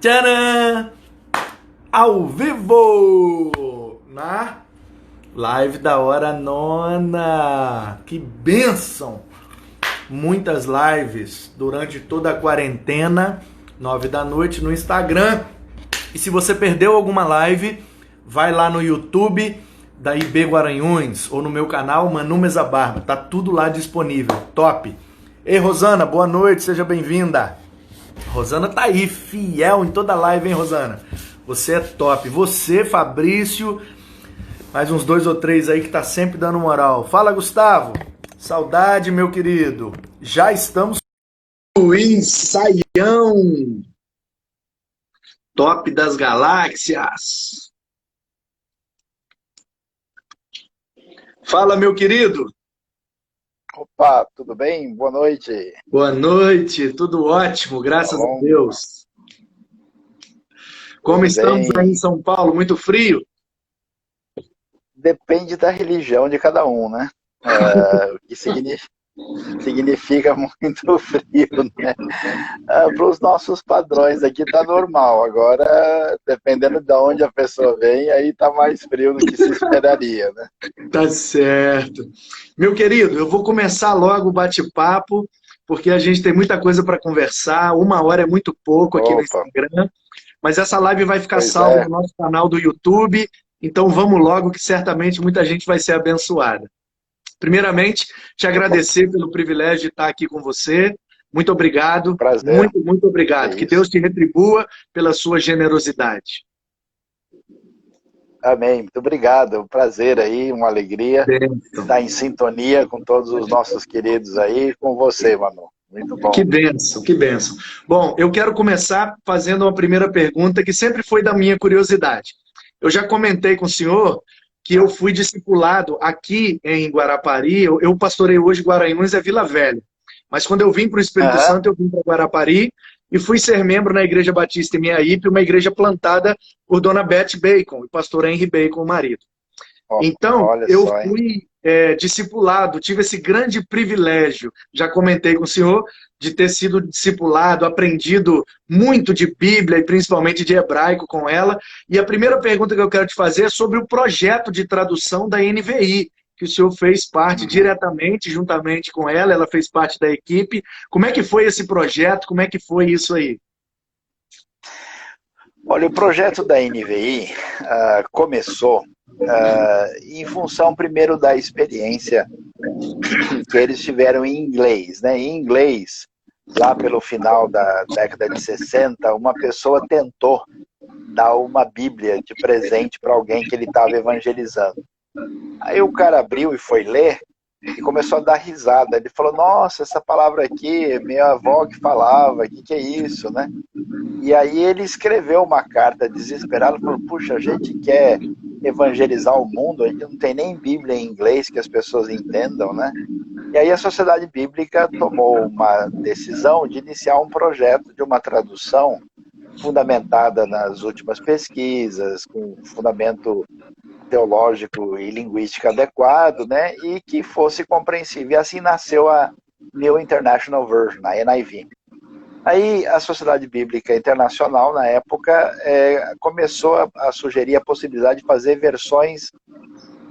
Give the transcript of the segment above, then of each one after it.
Tcharam! Ao vivo! Na live da hora nona! Que bênção! Muitas lives durante toda a quarentena, 9 da noite no Instagram. E se você perdeu alguma live, vai lá no YouTube da IB Guaranhuns ou no meu canal Manu Mesa Barba. Tá tudo lá disponível. Top! Ei, Rosana, boa noite, seja bem-vinda. Rosana tá aí, fiel em toda live, hein, Rosana? Você é top. Você, Fabrício, mais uns 2 ou 3 aí que tá sempre dando moral. Fala, Gustavo. Saudade, meu querido. Já estamos no ensaião. Top das galáxias. Fala, meu querido. Opa, tudo bem? Boa noite. Boa noite, tudo ótimo, Tá graças a bom? Deus. Como Tudo estamos aí em bem. São Paulo? Muito frio? Depende da religião de cada um, né? O que significa muito frio, né? Para os nossos padrões aqui tá normal. Agora, dependendo de onde a pessoa vem, aí tá mais frio do que se esperaria, né? Tá certo. Meu querido, eu vou começar logo o bate-papo, porque a gente tem muita coisa para conversar. 1 hora é muito pouco aqui no Opa, Instagram, mas essa live vai ficar pois salva no é. nosso canal do YouTube, então vamos logo que certamente muita gente vai ser abençoada. Primeiramente, te Bom, agradecer pelo privilégio de estar aqui com você. Muito obrigado, prazer. muito, muito É obrigado. Que isso. Deus te retribua pela sua generosidade. Amém. Muito obrigado. É um prazer aí, uma alegria Bênção. estar em sintonia com todos os nossos queridos aí, com você, Manu. Muito Que bom. bênção, que bênção. Bom, eu quero começar fazendo uma primeira pergunta que sempre foi da minha curiosidade. Eu já comentei com o senhor que eu fui discipulado aqui em Guarapari, eu pastorei hoje Guaranhuns é Vila Velha, mas quando eu vim para o Espírito Aham. Santo, eu vim para Guarapari e fui ser membro na Igreja Batista em Miaípe, uma igreja plantada por Dona Beth Bacon e pastor Henry Bacon, o marido. Ó, Então, olha eu só, hein? fui discipulado, tive esse grande privilégio, já comentei com o senhor, de ter sido discipulado, aprendido muito de Bíblia e principalmente de hebraico com ela. E a primeira pergunta que eu quero te fazer é sobre o projeto de tradução da NVI, que o senhor fez parte Uhum. diretamente, juntamente com ela fez parte da equipe. Como é que foi esse projeto? Como é que foi isso aí? Olha, o projeto da NVI começou em função, primeiro, da experiência que eles tiveram em inglês, né? Em inglês, lá pelo final da década de 60, uma pessoa tentou dar uma Bíblia de presente para alguém que ele estava evangelizando. Aí o cara abriu e foi ler e começou a dar risada. Ele falou: Nossa, essa palavra aqui, minha avó que falava, o que é isso, né? E aí ele escreveu uma carta desesperado, falou: Puxa, a gente quer evangelizar o mundo, a gente não tem nem Bíblia em inglês que as pessoas entendam, né? E aí a Sociedade Bíblica tomou uma decisão de iniciar um projeto de uma tradução fundamentada nas últimas pesquisas, com fundamento teológico e linguístico adequado, né? E que fosse compreensível. E assim nasceu a New International Version, a NIV. Aí a Sociedade Bíblica Internacional, na época, começou a sugerir a possibilidade de fazer versões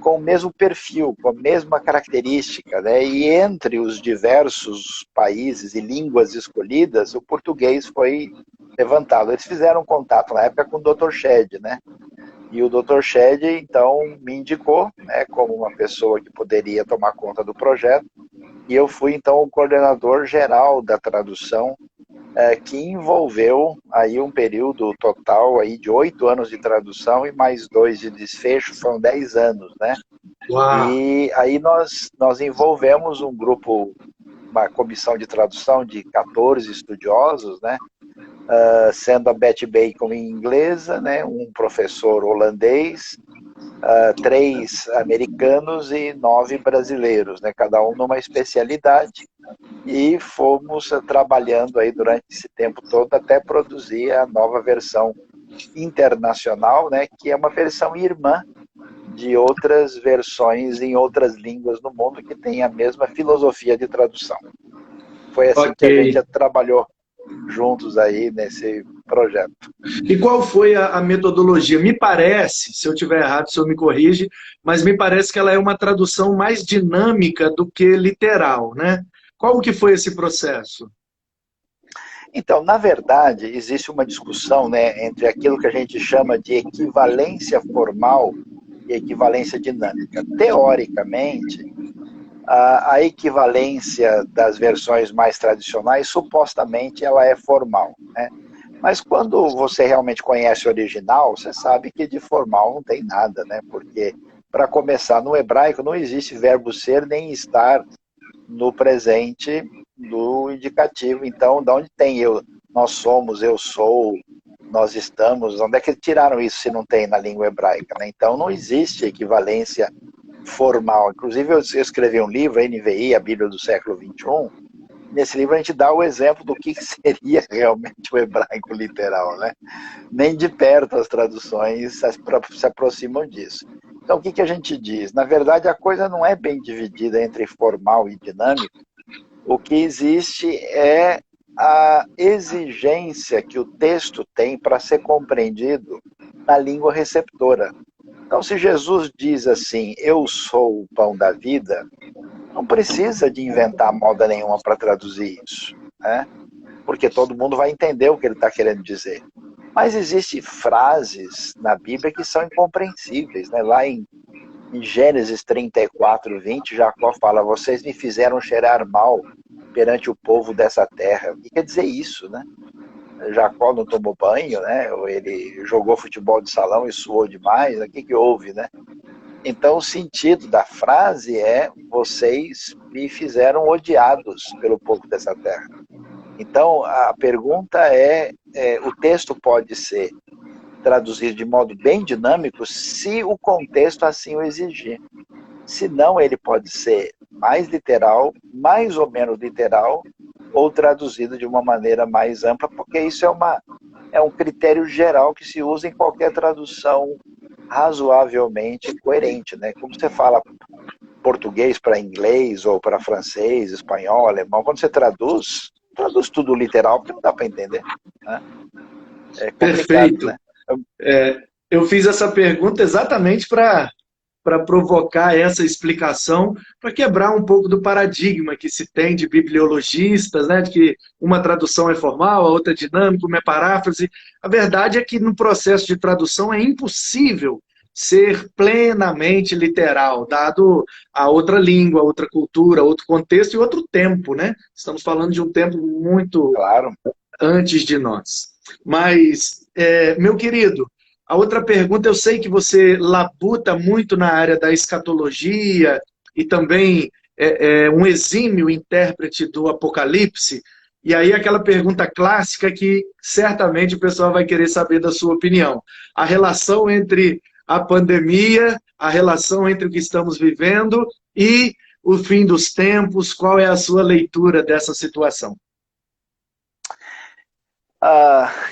com o mesmo perfil, com a mesma característica, né? E entre os diversos países e línguas escolhidas, o português foi levantado. Eles fizeram contato na época com o Dr. Shedd, né? E o Dr. Shedd, então, me indicou, né, como uma pessoa que poderia tomar conta do projeto, e eu fui, então, o coordenador geral da tradução, que envolveu aí um período total aí de 8 anos de tradução e mais 2 de desfecho, são 10 anos, né? Uau! E aí nós envolvemos um grupo, uma comissão de tradução de 14 estudiosos, né? Sendo a Beth Bacon inglesa, né? Um professor holandês, 3 americanos e 9 brasileiros, né? Cada um numa especialidade. E fomos trabalhando aí durante esse tempo todo até produzir a nova versão internacional, né? Que é uma versão irmã de outras versões em outras línguas no mundo que tem a mesma filosofia de tradução. Foi assim Ok. que a gente trabalhou. juntos aí nesse projeto. E qual foi a metodologia? Me parece, se eu tiver errado, o senhor me corrige, mas me parece que ela é uma tradução mais dinâmica do que literal, né? Qual que foi esse processo? Então, na verdade, existe uma discussão, né, entre aquilo que a gente chama de equivalência formal e equivalência dinâmica. Teoricamente, a equivalência das versões mais tradicionais, supostamente, ela é formal, né? Mas quando você realmente conhece o original, você sabe que de formal não tem nada, né? Porque, para começar, no hebraico não existe verbo ser nem estar no presente do indicativo. Então, de onde tem eu, nós somos, eu sou, nós estamos, onde é que tiraram isso se não tem na língua hebraica, né? Então, não existe equivalência formal. Inclusive, eu escrevi um livro, a NVI, a Bíblia do século XXI. Nesse livro a gente dá o exemplo do que seria realmente o hebraico literal, né? Nem de perto as traduções se aproximam disso. Então, o que a gente diz? Na verdade, a coisa não é bem dividida entre formal e dinâmico. O que existe é a exigência que o texto tem para ser compreendido na língua receptora. Então, se Jesus diz assim, eu sou o pão da vida, não precisa de inventar moda nenhuma para traduzir isso, né? Porque todo mundo vai entender o que ele está querendo dizer. Mas existem frases na Bíblia que são incompreensíveis, né? Lá em Gênesis 34, 20, Jacó fala, vocês me fizeram cheirar mal perante o povo dessa terra. O que quer dizer isso, né? Jacó não tomou banho, né? Ou ele jogou futebol de salão e suou demais, o que houve, né? Então, o sentido da frase é: vocês me fizeram odiados pelo povo dessa terra. Então, a pergunta o texto pode ser traduzido de modo bem dinâmico se o contexto assim o exigir. Se não, ele pode ser mais literal, mais ou menos literal, ou traduzido de uma maneira mais ampla, porque isso é um critério geral que se usa em qualquer tradução razoavelmente coerente, né? Como você fala português para inglês ou para francês, espanhol, alemão, quando você traduz tudo literal, porque não dá para entender, né? É complicado, Perfeito. né? Eu fiz essa pergunta exatamente para provocar essa explicação, para quebrar um pouco do paradigma que se tem de bibliologistas, né, de que uma tradução é formal, a outra é dinâmica, uma é paráfrase. A verdade é que no processo de tradução é impossível ser plenamente literal, dado a outra língua, outra cultura, outro contexto e outro tempo, né? Estamos falando de um tempo muito Claro. antes de nós. Mas, meu querido, a outra pergunta, eu sei que você labuta muito na área da escatologia e também é um exímio intérprete do Apocalipse, e aí aquela pergunta clássica que certamente o pessoal vai querer saber da sua opinião. A relação entre a pandemia, a relação entre o que estamos vivendo e o fim dos tempos, qual é a sua leitura dessa situação?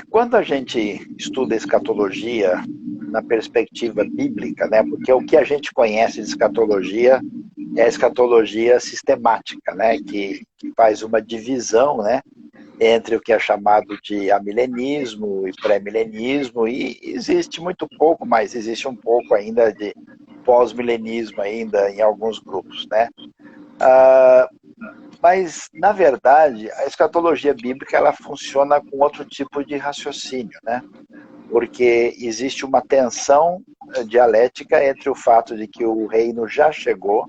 Quando a gente estuda escatologia na perspectiva bíblica, né, porque o que a gente conhece de escatologia é a escatologia sistemática, né, que faz uma divisão, né, entre o que é chamado de amilenismo e pré-milenismo, e existe muito pouco, mas existe um pouco ainda de pós-milenismo ainda em alguns grupos, né? Mas, na verdade, a escatologia bíblica ela funciona com outro tipo de raciocínio, né? Porque existe uma tensão dialética entre o fato de que o reino já chegou,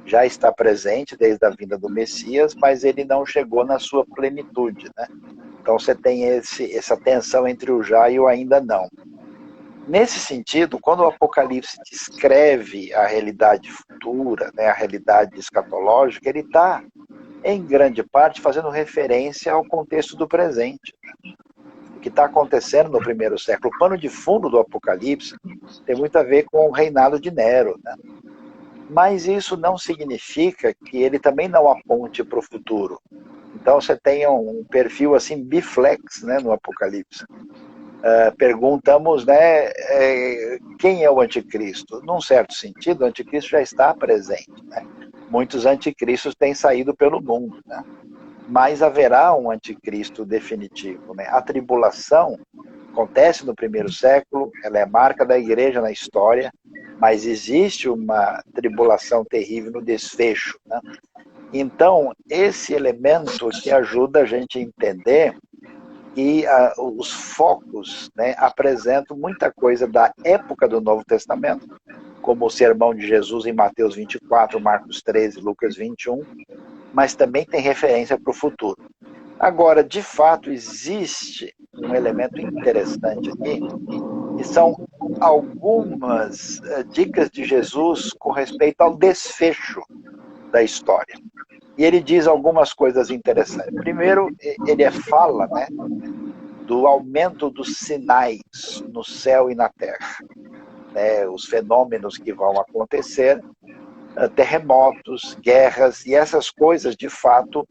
já está presente desde a vinda do Messias, mas ele não chegou na sua plenitude, né? Então você tem essa tensão entre o já e o ainda não. Nesse sentido, quando o Apocalipse descreve a realidade futura, né, a realidade escatológica, ele está, em grande parte, fazendo referência ao contexto do presente. O que está acontecendo no primeiro século. O pano de fundo do Apocalipse tem muito a ver com o reinado de Nero, né? Mas isso não significa que ele também não aponte para o futuro. Então você tem um perfil assim biflex, né, no Apocalipse. Perguntamos, né, quem é o anticristo? Num certo sentido, o anticristo já está presente, né? Muitos anticristos têm saído pelo mundo, né? mas haverá um anticristo definitivo, né? A tribulação acontece no primeiro século, ela é marca da igreja na história, mas existe uma tribulação terrível no desfecho, né? Então, esse elemento que ajuda a gente a entender que os focos, né, apresentam muita coisa da época do Novo Testamento, como o sermão de Jesus em Mateus 24, Marcos 13, Lucas 21, mas também tem referência para o futuro. Agora, de fato, existe um elemento interessante aqui, que são algumas dicas de Jesus com respeito ao desfecho da história. E ele diz algumas coisas interessantes. Primeiro, ele fala, né, do aumento dos sinais no céu e na terra, né, os fenômenos que vão acontecer, terremotos, guerras, e essas coisas, de fato,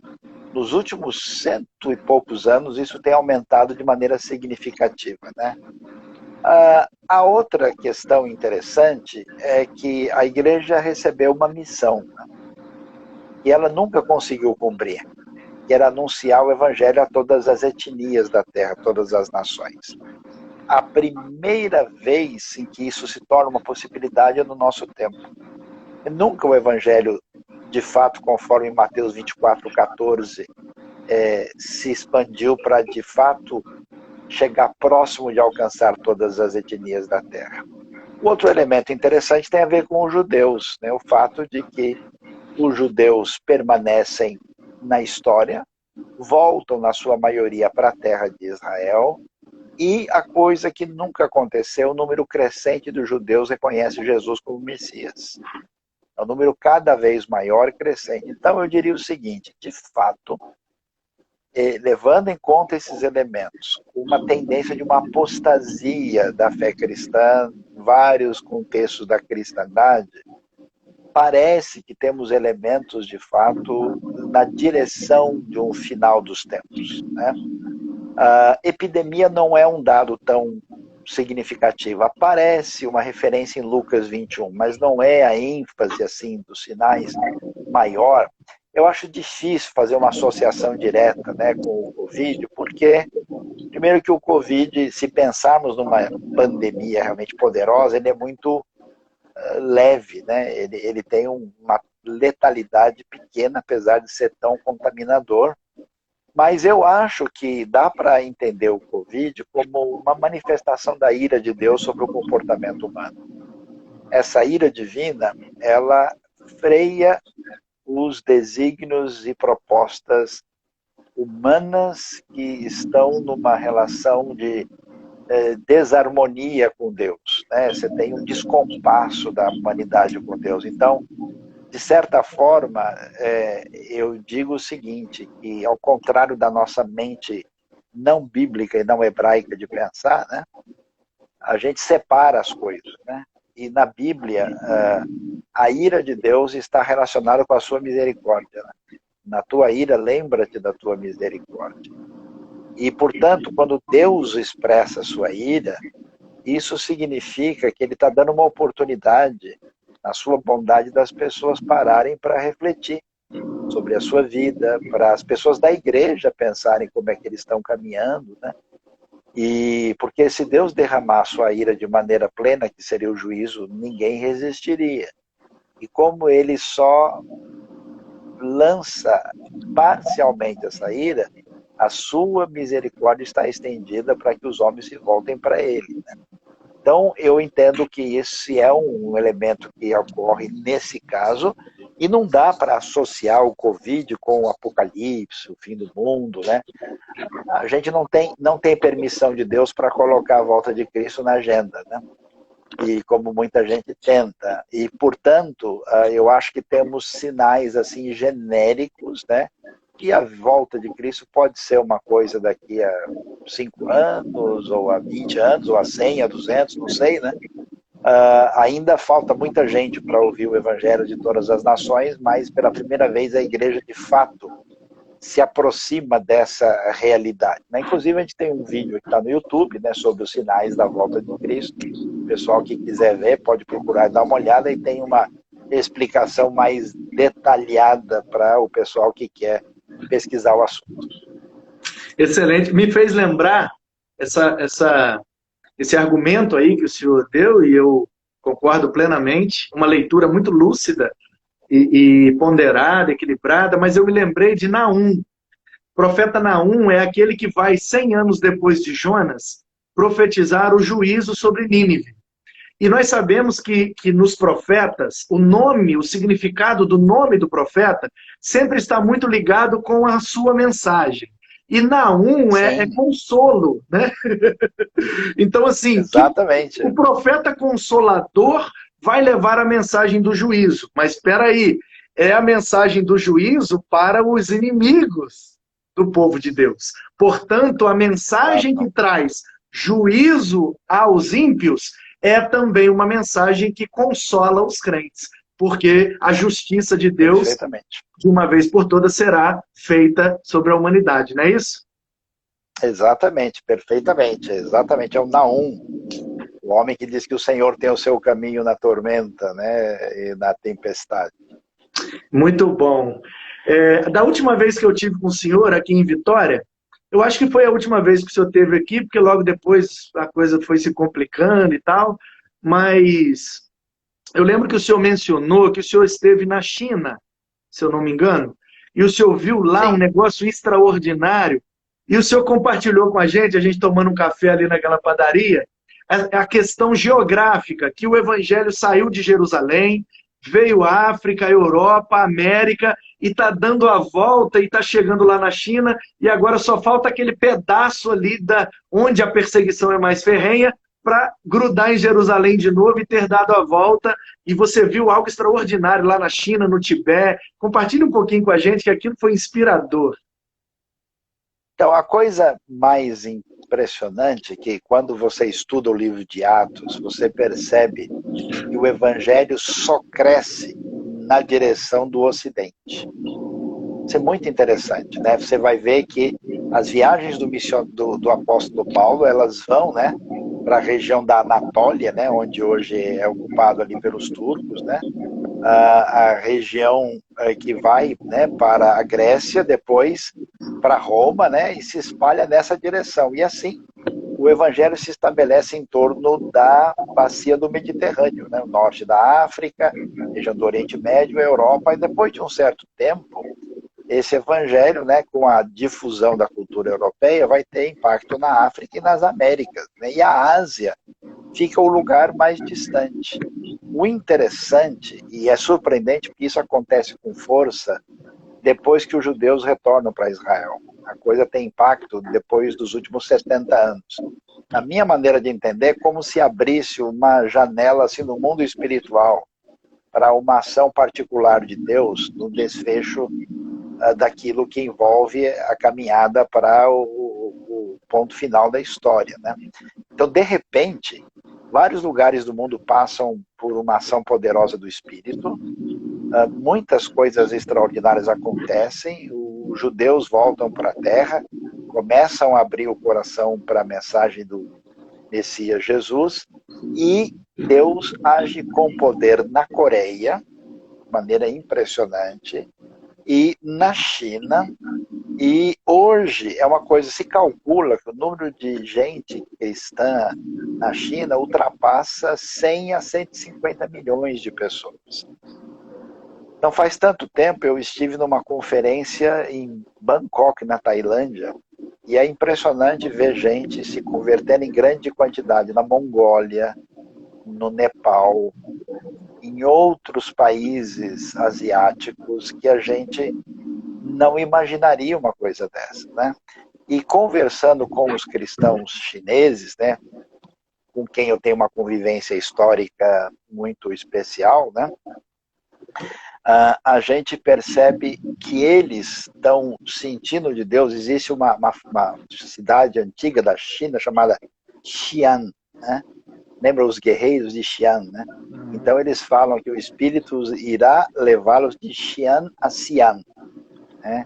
nos últimos 100 e poucos anos, isso tem aumentado de maneira significativa, né? A outra questão interessante é que a igreja recebeu uma missão, né, e ela nunca conseguiu cumprir, que era anunciar o evangelho a todas as etnias da terra, todas as nações. A primeira vez em que isso se torna uma possibilidade é no nosso tempo. Nunca o evangelho, de fato, conforme Mateus 24, 14, se expandiu para, de fato, chegar próximo de alcançar todas as etnias da terra. O outro elemento interessante tem a ver com os judeus, né? O fato de que os judeus permanecem na história, voltam, na sua maioria, para a terra de Israel, e a coisa que nunca aconteceu, o número crescente dos judeus reconhece Jesus como Messias. É um número cada vez maior e crescente. Então, eu diria o seguinte, de fato, levando em conta esses elementos, uma tendência de uma apostasia da fé cristã, vários contextos da cristandade, parece que temos elementos, de fato, na direção de um final dos tempos, né? A epidemia não é um dado tão significativo. Aparece uma referência em Lucas 21, mas não é a ênfase assim dos sinais maior. Eu acho difícil fazer uma associação direta, né, com o Covid, porque, primeiro, que o Covid, se pensarmos numa pandemia realmente poderosa, ele é muito leve, né? Ele tem uma letalidade pequena, apesar de ser tão contaminador. Mas eu acho que dá para entender o Covid como uma manifestação da ira de Deus sobre o comportamento humano. Essa ira divina, ela freia os desígnios e propostas humanas que estão numa relação de desarmonia com Deus, né? Você tem um descompasso da humanidade com Deus. Então, de certa forma, eu digo o seguinte, que ao contrário da nossa mente não bíblica e não hebraica de pensar, né, a gente separa as coisas, né? E na Bíblia, a ira de Deus está relacionada com a sua misericórdia, né? Na tua ira, lembra-te da tua misericórdia. E, portanto, quando Deus expressa a sua ira, isso significa que ele está dando uma oportunidade, na sua bondade, das pessoas pararem para refletir sobre a sua vida, para as pessoas da igreja pensarem como é que eles estão caminhando, né? E porque se Deus derramar a sua ira de maneira plena, que seria o juízo, ninguém resistiria. E como ele só lança parcialmente essa ira, a sua misericórdia está estendida para que os homens se voltem para ele, né? Então, eu entendo que esse é um elemento que ocorre nesse caso, e não dá para associar o Covid com o apocalipse, o fim do mundo, né? A gente não tem permissão de Deus para colocar a volta de Cristo na agenda, né? E como muita gente tenta. E, portanto, eu acho que temos sinais assim genéricos, né? Que a volta de Cristo pode ser uma coisa daqui a 5 anos, ou a 20 anos, ou a 100, a 200, não sei, né? Ainda falta muita gente para ouvir o Evangelho de todas as nações, mas pela primeira vez a igreja, de fato, se aproxima dessa realidade, né? Inclusive, a gente tem um vídeo que está no YouTube, né, sobre os sinais da volta de Cristo. O pessoal que quiser ver pode procurar e dar uma olhada, e tem uma explicação mais detalhada para o pessoal que quer pesquisar o assunto. Excelente. Me fez lembrar esse argumento aí que o senhor deu, e eu concordo plenamente, uma leitura muito lúcida e ponderada, equilibrada, mas eu me lembrei de Naum. O profeta Naum é aquele que vai 100 anos depois de Jonas profetizar o juízo sobre Nínive. E nós sabemos que nos profetas, o nome, o significado do nome do profeta sempre está muito ligado com a sua mensagem. E Naum é consolo, né? Então, assim, exatamente. O profeta consolador vai levar a mensagem do juízo. Mas espera aí, é a mensagem do juízo para os inimigos do povo de Deus. Portanto, a mensagem que traz juízo aos ímpios é também uma mensagem que consola os crentes, porque a justiça de Deus, de uma vez por todas, será feita sobre a humanidade, não é isso? Exatamente, perfeitamente. Exatamente, é o Naum, o homem que diz que o Senhor tem o seu caminho na tormenta, né, e na tempestade. Muito bom. Da última vez que eu tive com o senhor aqui em Vitória, eu acho que foi a última vez que o senhor esteve aqui, porque logo depois a coisa foi se complicando e tal, mas eu lembro que o senhor mencionou que o senhor esteve na China, se eu não me engano, e o senhor viu lá um negócio extraordinário, e o senhor compartilhou com a gente tomando um café ali naquela padaria, a questão geográfica, que o evangelho saiu de Jerusalém, veio à África, Europa, América, e está dando a volta e está chegando lá na China, e agora só falta aquele pedaço ali onde a perseguição é mais ferrenha, para grudar em Jerusalém de novo e ter dado a volta. E você viu algo extraordinário lá na China, no Tibete. Compartilhe um pouquinho com a gente, que aquilo foi inspirador. Então, a coisa mais impressionante é que quando você estuda o livro de Atos, você percebe que o evangelho só cresce na direção do Ocidente. Isso é muito interessante, né? Você vai ver que as viagens do apóstolo Paulo, elas vão, né, para a região da Anatólia, né, onde hoje é ocupado ali pelos turcos, né? A região que vai, né, para a Grécia, depois para Roma, né, e se espalha nessa direção. E assim, o evangelho se estabelece em torno da bacia do Mediterrâneo, né, o norte da África, região do Oriente Médio, a Europa, e depois de um certo tempo, esse evangelho, né, com a difusão da cultura europeia, vai ter impacto na África e nas Américas, né, e a Ásia fica o lugar mais distante. O interessante, e é surpreendente, porque isso acontece com força depois que os judeus retornam para Israel. A coisa tem impacto depois dos últimos 70 anos. Na minha maneira de entender, é como se abrisse uma janela assim, no mundo espiritual para uma ação particular de Deus no desfecho daquilo que envolve a caminhada para o ponto final da história, né? Então, de repente, vários lugares do mundo passam por uma ação poderosa do Espírito, muitas coisas extraordinárias acontecem, os judeus voltam para a terra, começam a abrir o coração para a mensagem do Messias Jesus, e Deus age com poder na Coreia, de maneira impressionante, e na China, e hoje é uma coisa, se calcula que o número de gente cristã na China ultrapassa 100 a 150 milhões de pessoas. Não faz tanto tempo eu estive numa conferência em Bangkok, na Tailândia, e é impressionante ver gente se convertendo em grande quantidade na Mongólia, no Nepal, em outros países asiáticos que a gente não imaginaria uma coisa dessa, né? E conversando com os cristãos chineses, né, com quem eu tenho uma convivência histórica muito especial, né, a gente percebe que eles estão sentindo de Deus. Existe uma cidade antiga da China chamada Xi'an, né? Lembra os guerreiros de Xi'an, né? Então eles falam que o Espírito irá levá-los de Xi'an a Xi'an, né?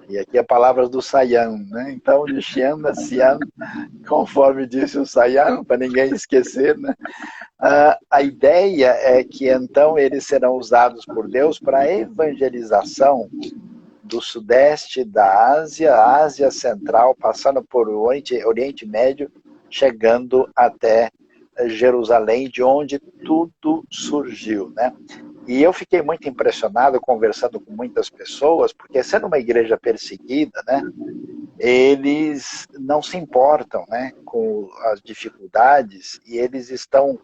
E aqui a palavra do Saiyan, né? Então de Xi'an a Xi'an, conforme disse o Saiyan, para ninguém esquecer, né? A ideia é que então eles serão usados por Deus para a evangelização do sudeste da Ásia, Ásia Central, passando por Oriente Médio, chegando até Jerusalém, de onde tudo surgiu, né? E eu fiquei muito impressionado conversando com muitas pessoas, porque sendo uma igreja perseguida, né, eles não se importam, né, com as dificuldades e eles estão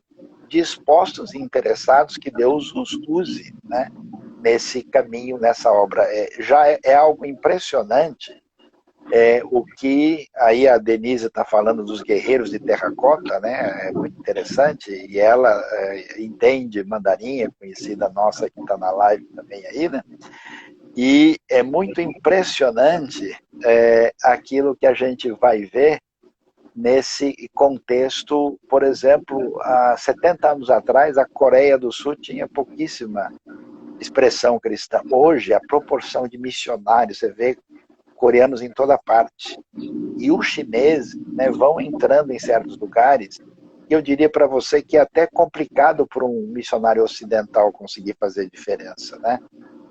dispostos e interessados que Deus os use, né, nesse caminho, nessa obra. Já é algo impressionante o que aí a Denise está falando dos guerreiros de terracota, né? É muito interessante, e ela entende mandarim, é conhecida nossa que está na live também aí, né? E é muito impressionante aquilo que a gente vai ver nesse contexto. Por exemplo, há 70 anos atrás, a Coreia do Sul tinha pouquíssima expressão cristã. Hoje, a proporção de missionários, você vê coreanos em toda parte. E os chineses, né, vão entrando em certos lugares. E eu diria para você que é até complicado para um missionário ocidental conseguir fazer diferença, né?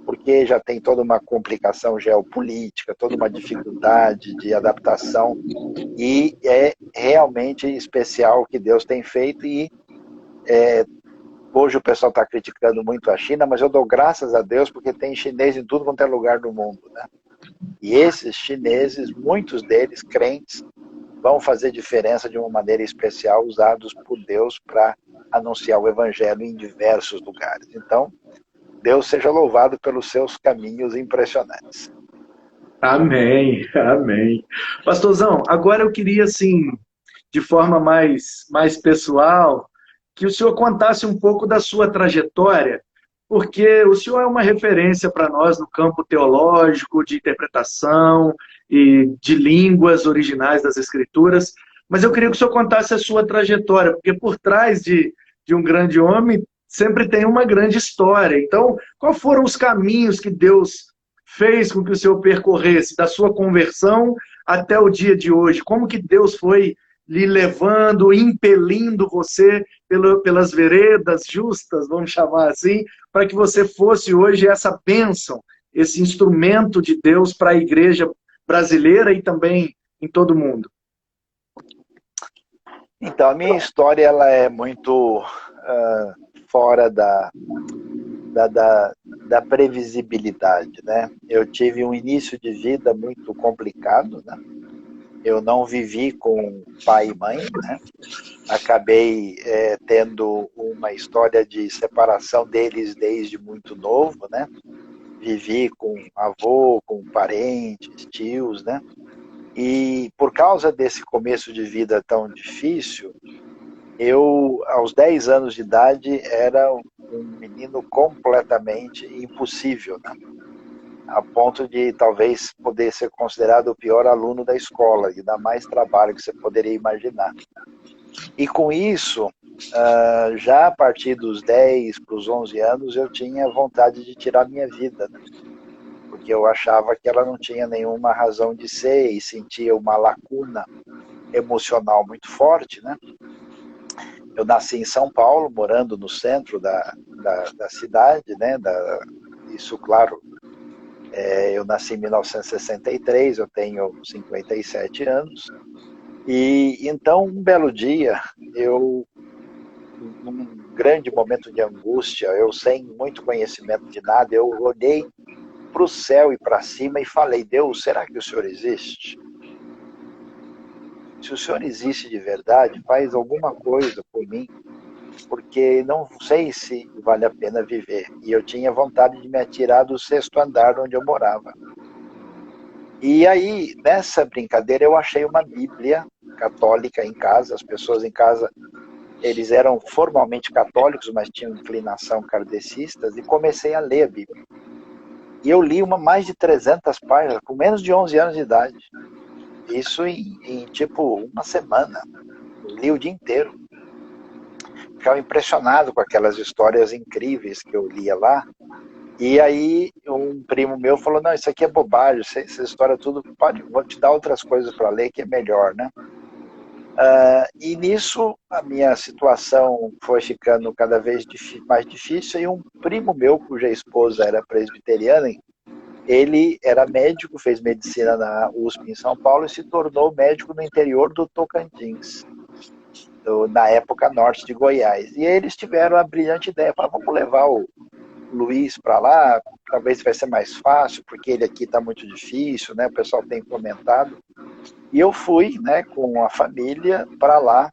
Porque já tem toda uma complicação geopolítica, toda uma dificuldade de adaptação. E é realmente especial o que Deus tem feito. E hoje o pessoal está criticando muito a China, mas eu dou graças a Deus porque tem chinês em tudo quanto é lugar do mundo, né? E esses chineses, muitos deles crentes, vão fazer diferença de uma maneira especial, usados por Deus para anunciar o evangelho em diversos lugares. Então, Deus seja louvado pelos seus caminhos impressionantes. Amém, amém. Pastorzão, agora eu queria, assim, de forma mais pessoal, que o senhor contasse um pouco da sua trajetória, porque o senhor é uma referência para nós no campo teológico, de interpretação e de línguas originais das Escrituras, mas eu queria que o senhor contasse a sua trajetória, porque por trás de um grande homem sempre tem uma grande história. Então, quais foram os caminhos que Deus fez com que o senhor percorresse da sua conversão até o dia de hoje? Como que Deus foi lhe levando, impelindo você pelas veredas justas, vamos chamar assim, para que você fosse hoje essa bênção, esse instrumento de Deus para a igreja brasileira e também em todo o mundo? Então, a minha história ela é muito fora da previsibilidade, né? Eu tive um início de vida muito complicado, né? Eu não vivi com pai e mãe, né? Acabei tendo uma história de separação deles desde muito novo, né? Vivi com avô, com parentes, tios, né? E por causa desse começo de vida tão difícil, eu, aos 10 anos de idade, era um menino completamente impossível, né? A ponto de talvez poder ser considerado o pior aluno da escola e dar mais trabalho que você poderia imaginar. E com isso, já a partir dos 10 para os 11 anos, eu tinha vontade de tirar minha vida, né? Porque eu achava que ela não tinha nenhuma razão de ser e sentia uma lacuna emocional muito forte, né? Eu nasci em São Paulo, morando no centro da cidade, né? Isso, claro, eu nasci em 1963, eu tenho 57 anos, e então, um belo dia, num grande momento de angústia, eu sem muito conhecimento de nada, eu olhei para o céu e para cima e falei: Deus, será que o Senhor existe? Se o Senhor existe de verdade, faz alguma coisa por mim, porque não sei se vale a pena viver. E eu tinha vontade de me atirar do 6º andar onde eu morava. E aí, nessa brincadeira, eu achei uma Bíblia católica em casa. As pessoas em casa, eles eram formalmente católicos, mas tinham inclinação kardecistas, e comecei a ler a Bíblia. E eu li mais de 300 páginas, com menos de 11 anos de idade. Isso em tipo uma semana. Eu li o dia inteiro. Ficava impressionado com aquelas histórias incríveis que eu lia lá. E aí um primo meu falou: não, isso aqui é bobagem, essa história tudo, vou te dar outras coisas para ler que é melhor, né? E nisso a minha situação foi ficando cada vez mais difícil, e um primo meu, cuja esposa era presbiteriana, ele era médico, fez medicina na USP em São Paulo e se tornou médico no interior do Tocantins, na época norte de Goiás. E eles tiveram a brilhante ideia, falaram, vamos levar o Luiz para lá, talvez vai ser mais fácil, porque ele aqui está muito difícil, né? O pessoal tem comentado. E eu fui, né, com a família para lá,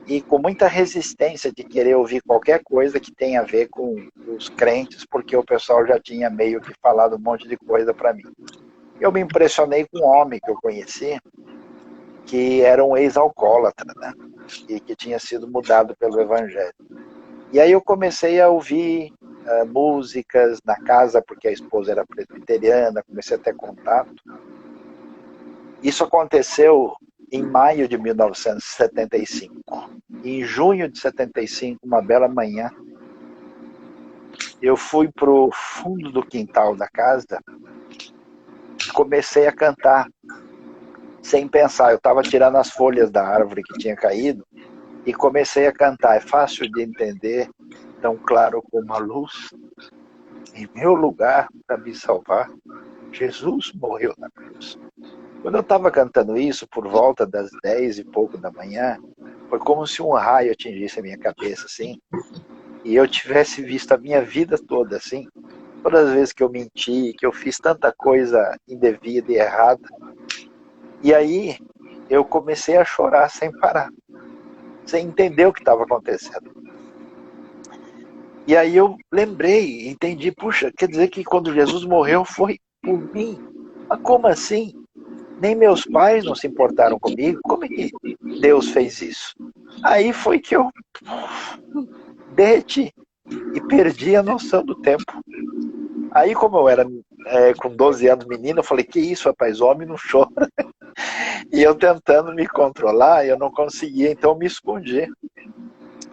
e com muita resistência de querer ouvir qualquer coisa que tenha a ver com os crentes, porque o pessoal já tinha meio que falado um monte de coisa para mim. Eu me impressionei com um homem que eu conheci, que era um ex-alcoólatra, né? E que tinha sido mudado pelo Evangelho. E aí eu comecei a ouvir músicas na casa, porque a esposa era presbiteriana, comecei a ter contato. Isso aconteceu em maio de 1975. Em junho de 75, uma bela manhã, eu fui para o fundo do quintal da casa, comecei a cantar, sem pensar. Eu estava tirando as folhas da árvore que tinha caído e comecei a cantar. É fácil de entender, tão claro como a luz. Em meu lugar, para me salvar, Jesus morreu na cruz. Quando eu estava cantando isso, por volta das 10 e pouco da manhã, foi como se um raio atingisse a minha cabeça, assim, e eu tivesse visto a minha vida toda, assim, todas as vezes que eu menti, que eu fiz tanta coisa indevida e errada. E aí eu comecei a chorar sem parar, sem entender o que estava acontecendo. E aí eu lembrei, entendi, puxa, quer dizer que quando Jesus morreu foi por mim? Mas como assim? Nem meus pais não se importaram comigo, como é que Deus fez isso? Aí foi que eu derreti e perdi a noção do tempo. Aí, como eu era com 12 anos menino, eu falei, que isso, rapaz, homem não chora. E eu tentando me controlar, eu não conseguia, então me escondi,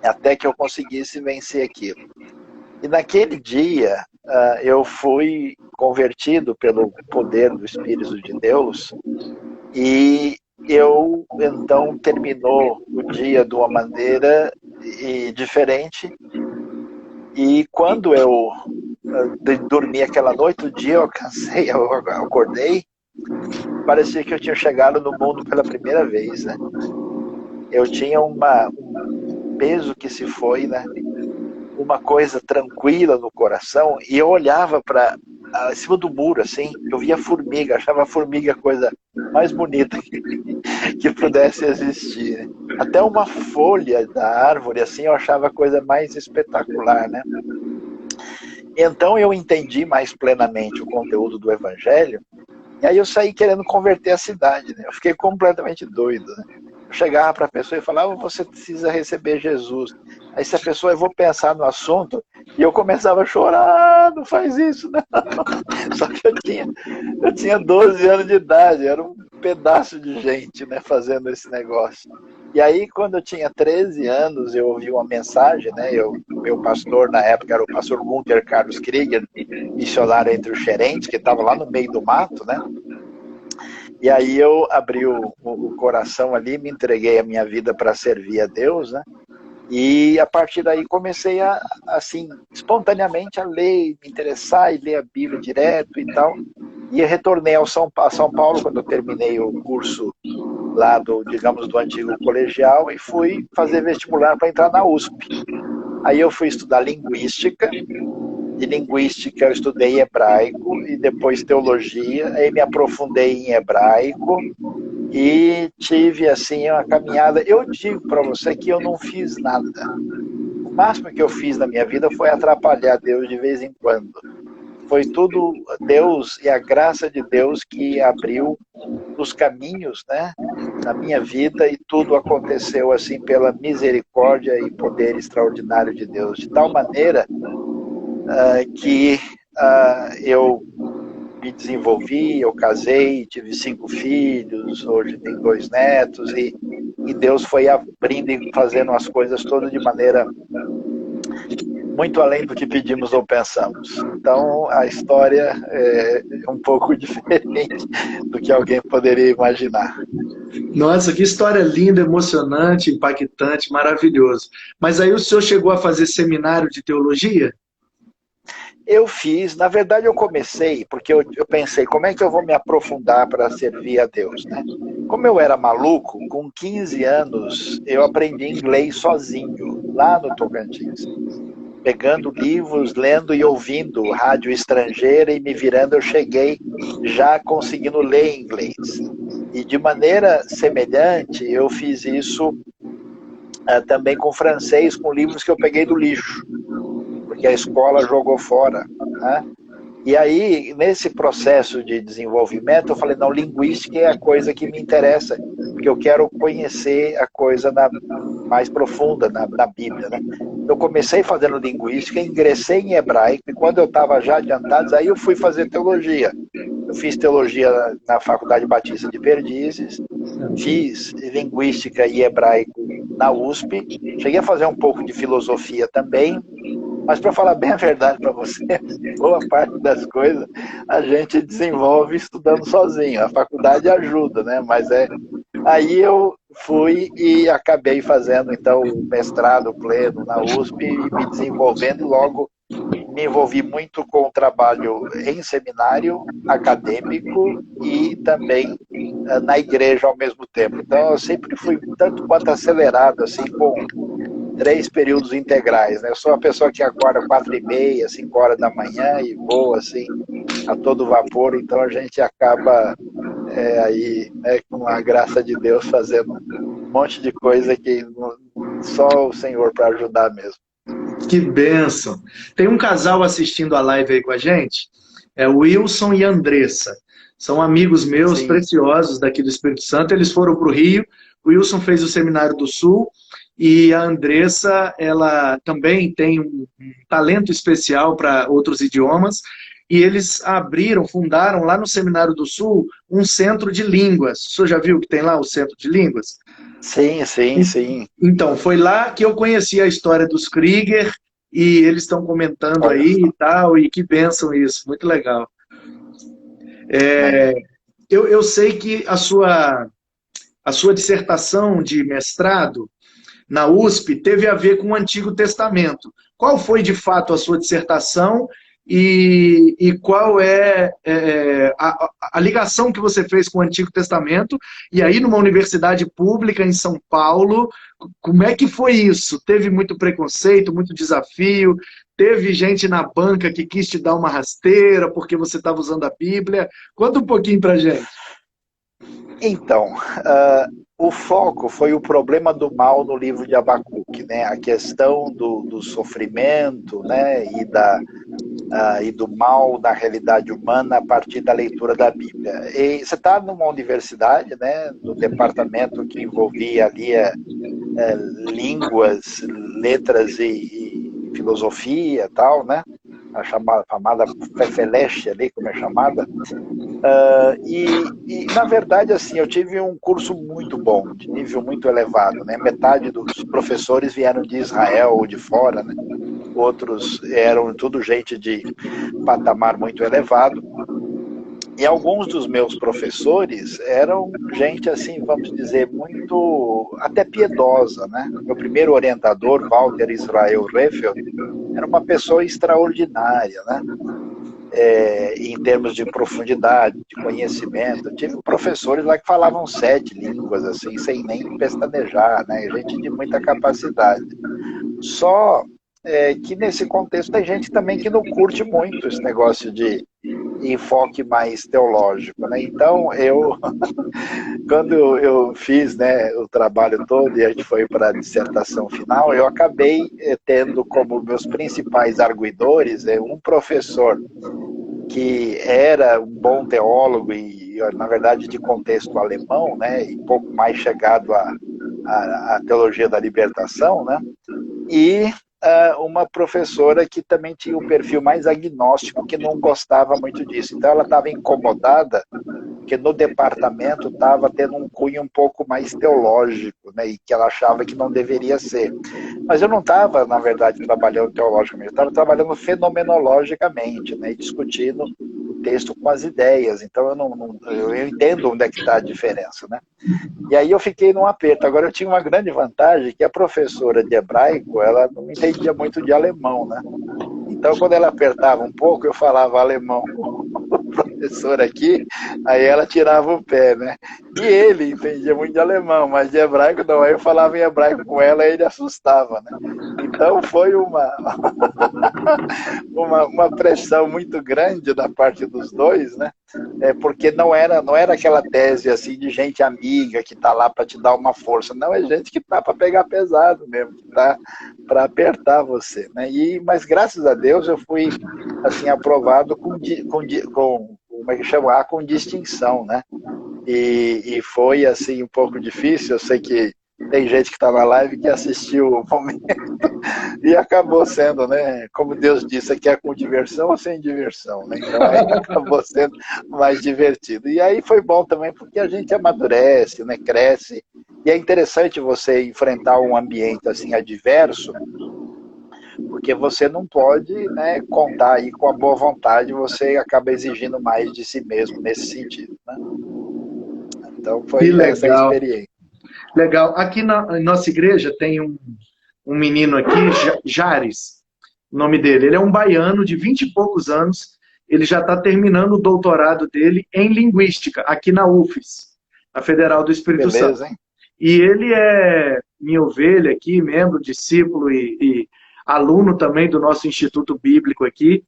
até que eu conseguisse vencer aquilo. E naquele dia, eu fui convertido pelo poder do Espírito de Deus, e eu, então, terminou o dia de uma maneira diferente, e quando eu dormi aquela noite, o dia eu acordei, parecia que eu tinha chegado no mundo pela primeira vez, né? Eu tinha um peso que se foi, né? Uma coisa tranquila no coração, e eu olhava para cima do muro, assim, eu via formiga, achava a formiga a coisa mais bonita que pudesse existir, né? Até uma folha da árvore, assim, eu achava a coisa mais espetacular, né? Então eu entendi mais plenamente o conteúdo do Evangelho, e aí eu saí querendo converter a cidade, né? Eu fiquei completamente doido, né? Eu chegava para a pessoa e falava, você precisa receber Jesus. Aí se a pessoa, eu vou pensar no assunto, e eu começava a chorar, não faz isso, não. Só que eu tinha 12 anos de idade, era um pedaço de gente, né, fazendo esse negócio. E aí, quando eu tinha 13 anos, eu ouvi uma mensagem, né, meu pastor na época era o pastor Gunther Carlos Krieger, missionário entre os Xerentes, que estava lá no meio do mato, né? E aí eu abri o coração ali, me entreguei a minha vida para servir a Deus, né? E a partir daí comecei a, assim, espontaneamente a ler, me interessar e ler a Bíblia direto e tal. E eu retornei a São Paulo quando eu terminei o curso lá digamos, do antigo colegial, e fui fazer vestibular para entrar na USP. Aí eu fui estudar linguística. De linguística eu estudei hebraico e depois teologia, aí me aprofundei em hebraico e tive assim uma caminhada. Eu digo para você que eu não fiz nada. O máximo que eu fiz na minha vida foi atrapalhar Deus de vez em quando. Foi tudo Deus e a graça de Deus que abriu os caminhos, né, na minha vida, e tudo aconteceu assim pela misericórdia e poder extraordinário de Deus, de tal maneira que eu me desenvolvi, eu casei, tive 5 filhos, hoje tenho 2 netos, e Deus foi abrindo e fazendo as coisas todas de maneira muito além do que pedimos ou pensamos. Então, a história é um pouco diferente do que alguém poderia imaginar. Nossa, que história linda, emocionante, impactante, maravilhoso. Mas aí o senhor chegou a fazer seminário de teologia? Eu fiz, na verdade eu comecei, porque eu pensei, como é que eu vou me aprofundar para servir a Deus, né? Como eu era maluco, com 15 anos eu aprendi inglês sozinho, lá no Tocantins. Pegando livros, lendo e ouvindo rádio estrangeira e me virando, eu cheguei já conseguindo ler inglês. E de maneira semelhante, eu fiz isso também com francês, com livros que eu peguei do lixo, porque a escola jogou fora, né? E aí, nesse processo de desenvolvimento, eu falei, não, linguística é a coisa que me interessa, porque eu quero conhecer a coisa mais profunda na Bíblia, né? Eu comecei fazendo linguística, ingressei em hebraico, e quando eu estava já adiantado, aí eu fui fazer teologia. Eu fiz teologia na Faculdade Batista de Perdizes, fiz linguística e hebraico na USP, cheguei a fazer um pouco de filosofia também, mas para falar bem a verdade para você, boa parte das coisas a gente desenvolve estudando sozinho. A faculdade ajuda, né? Mas aí eu fui e acabei fazendo então o mestrado pleno na USP e me desenvolvendo e logo me envolvi muito com o trabalho em seminário acadêmico e também na igreja ao mesmo tempo. Então eu sempre fui tanto quanto acelerado assim com 3 períodos integrais, né? Eu sou uma pessoa que acorda 4h30, 5 horas da manhã e voa assim a todo vapor, então a gente acaba aí, né, com a graça de Deus, fazendo um monte de coisa que só o Senhor para ajudar mesmo. Que bênção! Tem um casal assistindo a live aí com a gente, é o Wilson e a Andressa. São amigos meus Sim. preciosos daqui do Espírito Santo. Eles foram para o Rio. O Wilson fez o Seminário do Sul e a Andressa, ela também tem um talento especial para outros idiomas. E eles fundaram lá no Seminário do Sul um centro de línguas. O senhor já viu que tem lá o centro de línguas? Sim, sim, sim. Então, foi lá que eu conheci a história dos Krieger e eles estão comentando aí e tal, e que bênção isso, muito legal. Eu sei que a sua dissertação de mestrado na USP teve a ver com o Antigo Testamento. Qual foi, de fato, a sua dissertação e qual é, a ligação que você fez com o Antigo Testamento? E aí, numa universidade pública em São Paulo, como é que foi isso? Teve muito preconceito, muito desafio? Teve gente na banca que quis te dar uma rasteira porque você estava usando a Bíblia? Conta um pouquinho pra gente. Então, o foco foi o problema do mal no livro de Abacuque, né? A questão do sofrimento, né? E do mal na realidade humana a partir da leitura da Bíblia. E você está numa universidade, né? No departamento que envolvia ali línguas, letras e filosofia e tal, né? A chamada Fefeleche ali, como é chamada. E, na verdade, assim, eu tive um curso muito bom, de nível muito elevado, né? Metade dos professores vieram de Israel ou de fora, né? Outros eram tudo gente de patamar muito elevado. E alguns dos meus professores eram gente, assim, vamos dizer, muito, até piedosa, né? Meu primeiro orientador, Walter Israel Reffeld, era uma pessoa extraordinária, né? Em termos de profundidade, de conhecimento. Eu tive professores lá que falavam 7 línguas, assim, sem nem pestanejar, né? Gente de muita capacidade. Só que nesse contexto tem gente também que não curte muito esse negócio de enfoque mais teológico, né? Então, quando eu fiz, né, o trabalho todo e a gente foi para a dissertação final, eu acabei tendo como meus principais arguidores um professor que era um bom teólogo e, na verdade, de contexto alemão, né, e pouco mais chegado à teologia da libertação, né, e uma professora que também tinha um perfil mais agnóstico, que não gostava muito disso. Então ela estava incomodada, porque no departamento estava tendo um cunho um pouco mais teológico, né, e que ela achava que não deveria ser. Mas eu não estava, na verdade, trabalhando teologicamente, eu estava trabalhando fenomenologicamente, né, e discutindo o texto com as ideias. Então eu entendo onde é que está a diferença, né? E aí eu fiquei num aperto. Agora eu tinha uma grande vantagem, que a professora de hebraico, ela não entendia muito de alemão, né? Então Então, quando ela apertava um pouco, eu falava alemão com o professor aqui, aí ela tirava o pé, né? E ele entendia muito de alemão, mas de hebraico não. Aí eu falava em hebraico com ela e ele assustava, né? Então foi uma pressão muito grande da parte dos dois, né? Porque não era aquela tese assim de gente amiga que está lá para te dar uma força. Não, é gente que está para pegar pesado mesmo, que está para apertar você, né? Mas graças a Deus eu fui assim aprovado com como é que chama? Com distinção, né? E foi assim um pouco difícil. Eu sei que tem gente que está na live que assistiu o momento e acabou sendo, né? Como Deus disse, aqui é com diversão ou sem diversão, né? Então aí acabou sendo mais divertido. E aí foi bom também porque a gente amadurece, né? Cresce. E é interessante você enfrentar um ambiente assim adverso, porque você não pode, né, contar aí com a boa vontade, você acaba exigindo mais de si mesmo nesse sentido, né? Então foi essa a experiência. Legal. Aqui na nossa igreja tem um menino aqui, Jares, o nome dele. Ele é um baiano de 20 e poucos anos. Ele já está terminando o doutorado dele em linguística, aqui na UFES, a Federal do Espírito Santo. Hein? E ele é minha ovelha aqui, membro, discípulo e aluno também do nosso Instituto Bíblico aqui.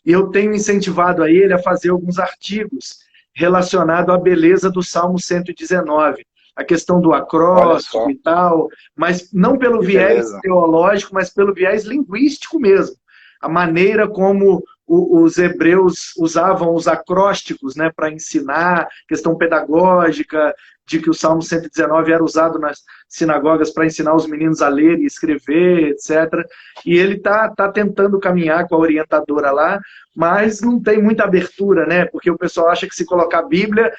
E eu tenho incentivado a ele a fazer alguns artigos relacionados à beleza do Salmo 119. A questão do acróstico e tal, mas não pelo viés teológico, mas pelo viés linguístico mesmo. A maneira como os hebreus usavam os acrósticos, né, para ensinar, questão pedagógica, de que o Salmo 119 era usado nas sinagogas para ensinar os meninos a ler e escrever, etc. E ele está tentando caminhar com a orientadora lá, mas não tem muita abertura, né, porque o pessoal acha que se colocar a Bíblia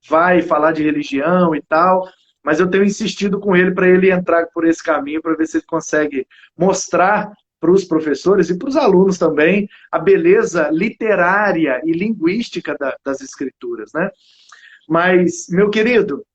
vai falar de religião e tal, mas eu tenho insistido com ele para ele entrar por esse caminho, para ver se ele consegue mostrar para os professores e para os alunos também a beleza literária e linguística das escrituras, né? Mas, meu querido,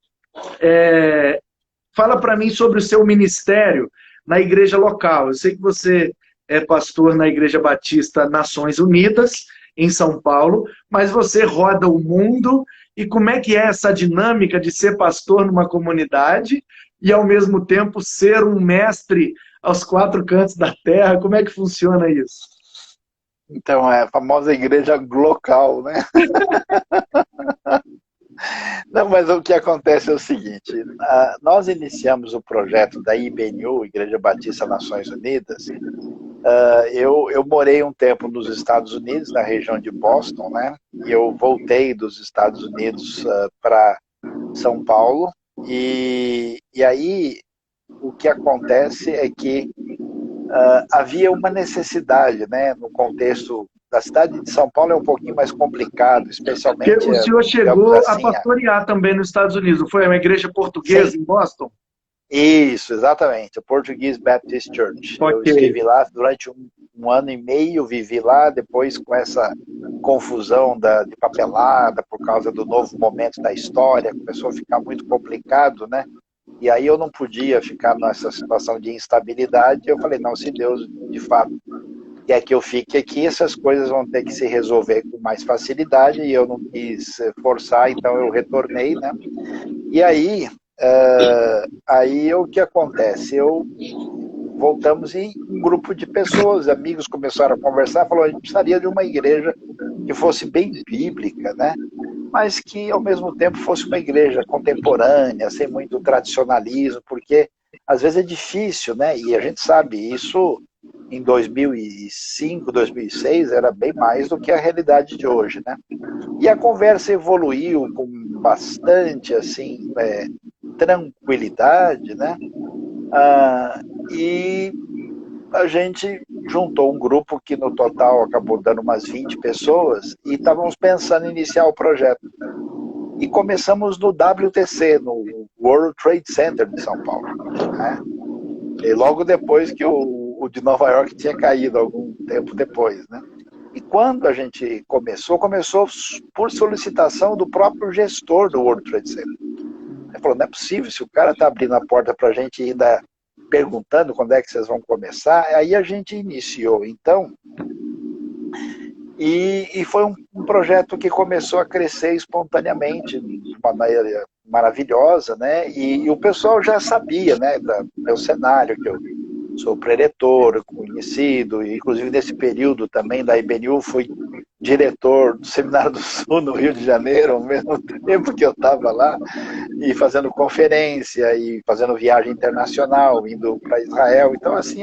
fala para mim sobre o seu ministério na igreja local. Eu sei que você é pastor na Igreja Batista Nações Unidas, em São Paulo, mas você roda o mundo. E como é que é essa dinâmica de ser pastor numa comunidade e, ao mesmo tempo, ser um mestre aos quatro cantos da terra? Como é que funciona isso? Então, é a famosa igreja local, né? Não, mas o que acontece é o seguinte, nós iniciamos o projeto da IBNU, Igreja Batista Nações Unidas. Eu morei um tempo nos Estados Unidos, na região de Boston, né? E eu voltei dos Estados Unidos para São Paulo. E aí o que acontece é que havia uma necessidade, né? No contexto da cidade de São Paulo é um pouquinho mais complicado, especialmente... Porque o senhor chegou assim, a pastorear também nos Estados Unidos, foi uma igreja portuguesa em Boston? Isso, exatamente, o Portuguese Baptist Church. Okay. Eu estive lá durante um ano e meio, vivi lá, depois com essa confusão de papelada, por causa do novo momento da história, começou a ficar muito complicado, né? E aí eu não podia ficar nessa situação de instabilidade, eu falei, não, se Deus, de fato, quer que eu fique aqui, essas coisas vão ter que se resolver com mais facilidade, e eu não quis forçar, então eu retornei, né? E aí... aí o que acontece? Voltamos em um grupo de pessoas, amigos começaram a conversar, falou, a gente precisaria de uma igreja que fosse bem bíblica, né? Mas que ao mesmo tempo fosse uma igreja contemporânea, sem muito tradicionalismo, porque às vezes é difícil, né? E a gente sabe, isso em 2005, 2006 era bem mais do que a realidade de hoje, né? E a conversa evoluiu com bastante, assim, tranquilidade, né? E a gente juntou um grupo que no total acabou dando umas 20 pessoas e estávamos pensando em iniciar o projeto. E começamos no WTC, no World Trade Center de São Paulo, né? E logo depois que o de Nova York tinha caído, algum tempo depois, né? E quando a gente começou por solicitação do próprio gestor do World Trade Center. Ele falou, não é possível, se o cara está abrindo a porta para a gente e ainda perguntando quando é que vocês vão começar, aí a gente iniciou. Então, E foi um projeto que começou a crescer espontaneamente, de uma maneira maravilhosa, né? E o pessoal já sabia, né, do meu cenário, que eu sou preletor, conhecido, e inclusive nesse período também da IBNU fui diretor do Seminário do Sul no Rio de Janeiro, ao mesmo tempo que eu estava lá, e fazendo conferência, e fazendo viagem internacional, indo para Israel. Então, assim,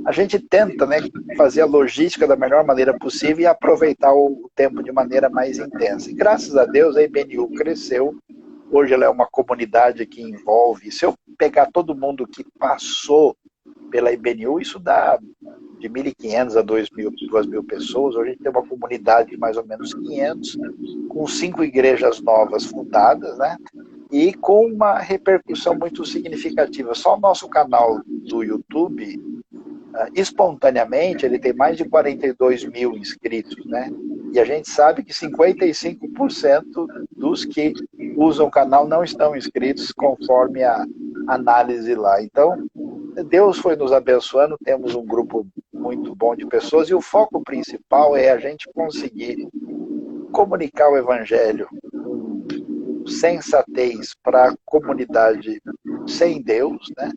a gente tenta, né, fazer a logística da melhor maneira possível e aproveitar o tempo de maneira mais intensa. E graças a Deus a IBNU cresceu. Hoje ela é uma comunidade que envolve, se eu pegar todo mundo que passou pela IBNU, isso dá de 1.500 a 2.000 pessoas. Hoje a gente tem uma comunidade de mais ou menos 500, com 5 igrejas novas fundadas, né? E com uma repercussão muito significativa. Só o nosso canal do YouTube, espontaneamente, ele tem mais de 42 mil inscritos, né? E a gente sabe que 55% dos que usam o canal não estão inscritos, conforme a análise lá. Então, Deus foi nos abençoando, temos um grupo muito bom de pessoas, e o foco principal é a gente conseguir comunicar o Evangelho com sensatez para a comunidade sem Deus, né?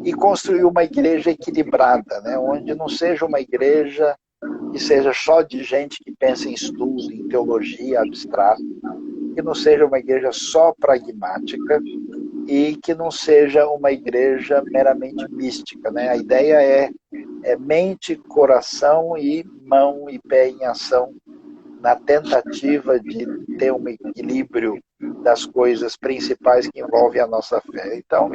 E construir uma igreja equilibrada, né? Onde não seja uma igreja que seja só de gente que pensa em estudo, em teologia abstrata, que não seja uma igreja só pragmática e que não seja uma igreja meramente mística, né? A ideia é mente, coração e mão e pé em ação, na tentativa de ter um equilíbrio das coisas principais que envolvem a nossa fé. Então,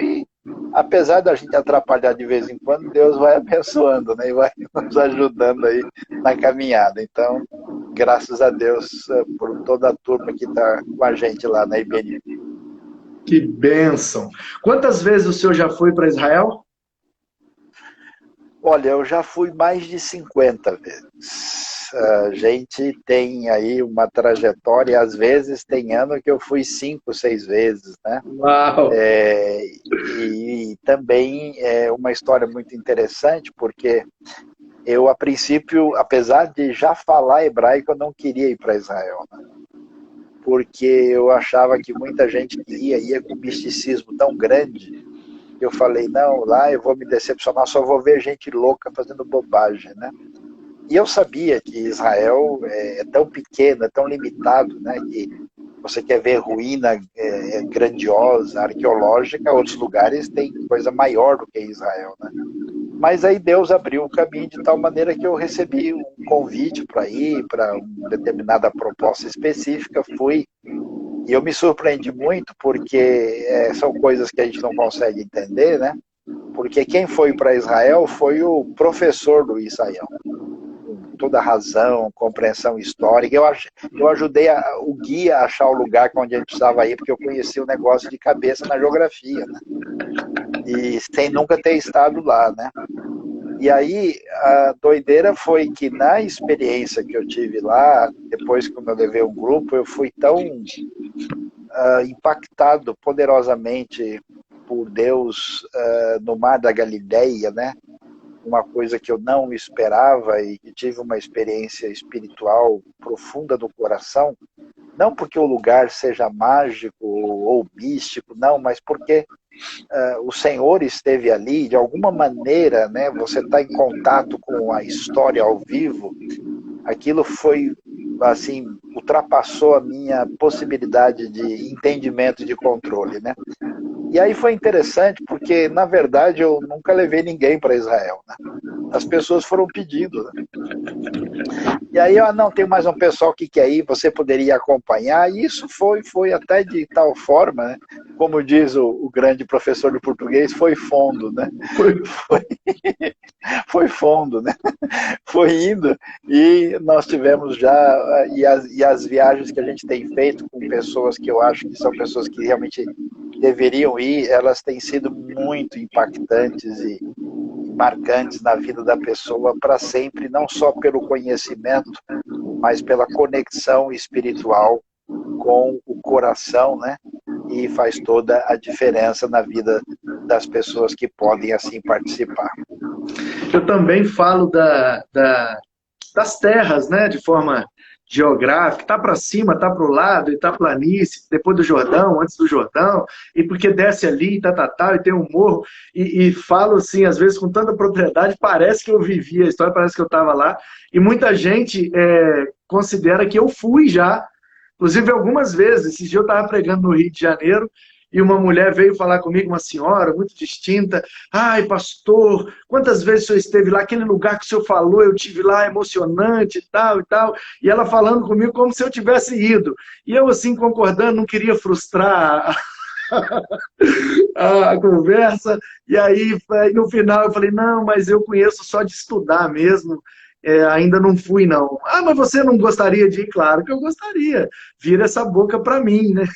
apesar da gente atrapalhar de vez em quando, Deus vai abençoando, né? E vai nos ajudando aí na caminhada. Então, graças a Deus por toda a turma que está com a gente lá na IBNU. Que bênção! Quantas vezes o senhor já foi para Israel? Olha, eu já fui mais de 50 vezes. A gente tem aí uma trajetória, às vezes tem ano que eu fui 5, 6 vezes, né? Uau! E também é uma história muito interessante, porque eu, a princípio, apesar de já falar hebraico, eu não queria ir para Israel, né? Porque eu achava que muita gente que ia com um misticismo tão grande. Eu falei, não, lá eu vou me decepcionar, só vou ver gente louca fazendo bobagem, né? E eu sabia que Israel é tão pequeno, é tão limitado, né? Que você quer ver ruína grandiosa, arqueológica, outros lugares tem coisa maior do que Israel, né? Mas aí Deus abriu o caminho de tal maneira que eu recebi um convite para ir para uma determinada proposta específica, fui. E eu me surpreendi muito, porque são coisas que a gente não consegue entender, né? Porque quem foi para Israel foi o professor Luiz Saião, com toda a razão, compreensão histórica. Eu ajudei o guia a achar o lugar onde a gente precisava ir, porque eu conhecia o negócio de cabeça na geografia, né? E sem nunca ter estado lá, né? E aí, a doideira foi que na experiência que eu tive lá, depois que eu levei um grupo, eu fui tão impactado poderosamente por Deus no Mar da Galileia, né? Uma coisa que eu não esperava, e que tive uma experiência espiritual profunda no coração, não porque o lugar seja mágico ou místico, não, mas porque o Senhor esteve ali, de alguma maneira, né? Você está em contato com a história ao vivo. Aquilo foi, assim, ultrapassou a minha possibilidade de entendimento e de controle, né? E aí foi interessante, porque, na verdade, eu nunca levei ninguém para Israel, né? As pessoas foram pedindo, né? E aí, não, tem mais um pessoal que quer ir, você poderia acompanhar. E isso foi até de tal forma, né? Como diz o grande professor de português, foi fundo, né? Foi fundo, né? Foi indo, e nós tivemos já, e as viagens que a gente tem feito com pessoas que eu acho que são pessoas que realmente deveriam ir, elas têm sido muito impactantes e marcantes na vida da pessoa para sempre, não só pelo conhecimento, mas pela conexão espiritual com o coração, né? E faz toda a diferença na vida das pessoas que podem assim participar. Eu também falo das terras, né, de forma geográfica, tá para cima, tá para o lado, e tá planície, depois do Jordão, antes do Jordão, e porque desce ali, e tem um morro, e falo assim, às vezes com tanta propriedade, parece que eu vivi a história, parece que eu estava lá, e muita gente considera que eu fui já, inclusive algumas vezes. Esse dia eu estava pregando no Rio de Janeiro, e uma mulher veio falar comigo, uma senhora muito distinta. Ai, pastor, quantas vezes o senhor esteve lá? Aquele lugar que o senhor falou, eu tive lá, emocionante e tal e tal. E ela falando comigo como se eu tivesse ido. E eu, assim, concordando, não queria frustrar a conversa. E aí, no final, eu falei, não, mas eu conheço só de estudar mesmo. Ainda não fui, não. Ah, mas você não gostaria de ir? Claro que eu gostaria. Vira essa boca para mim, né?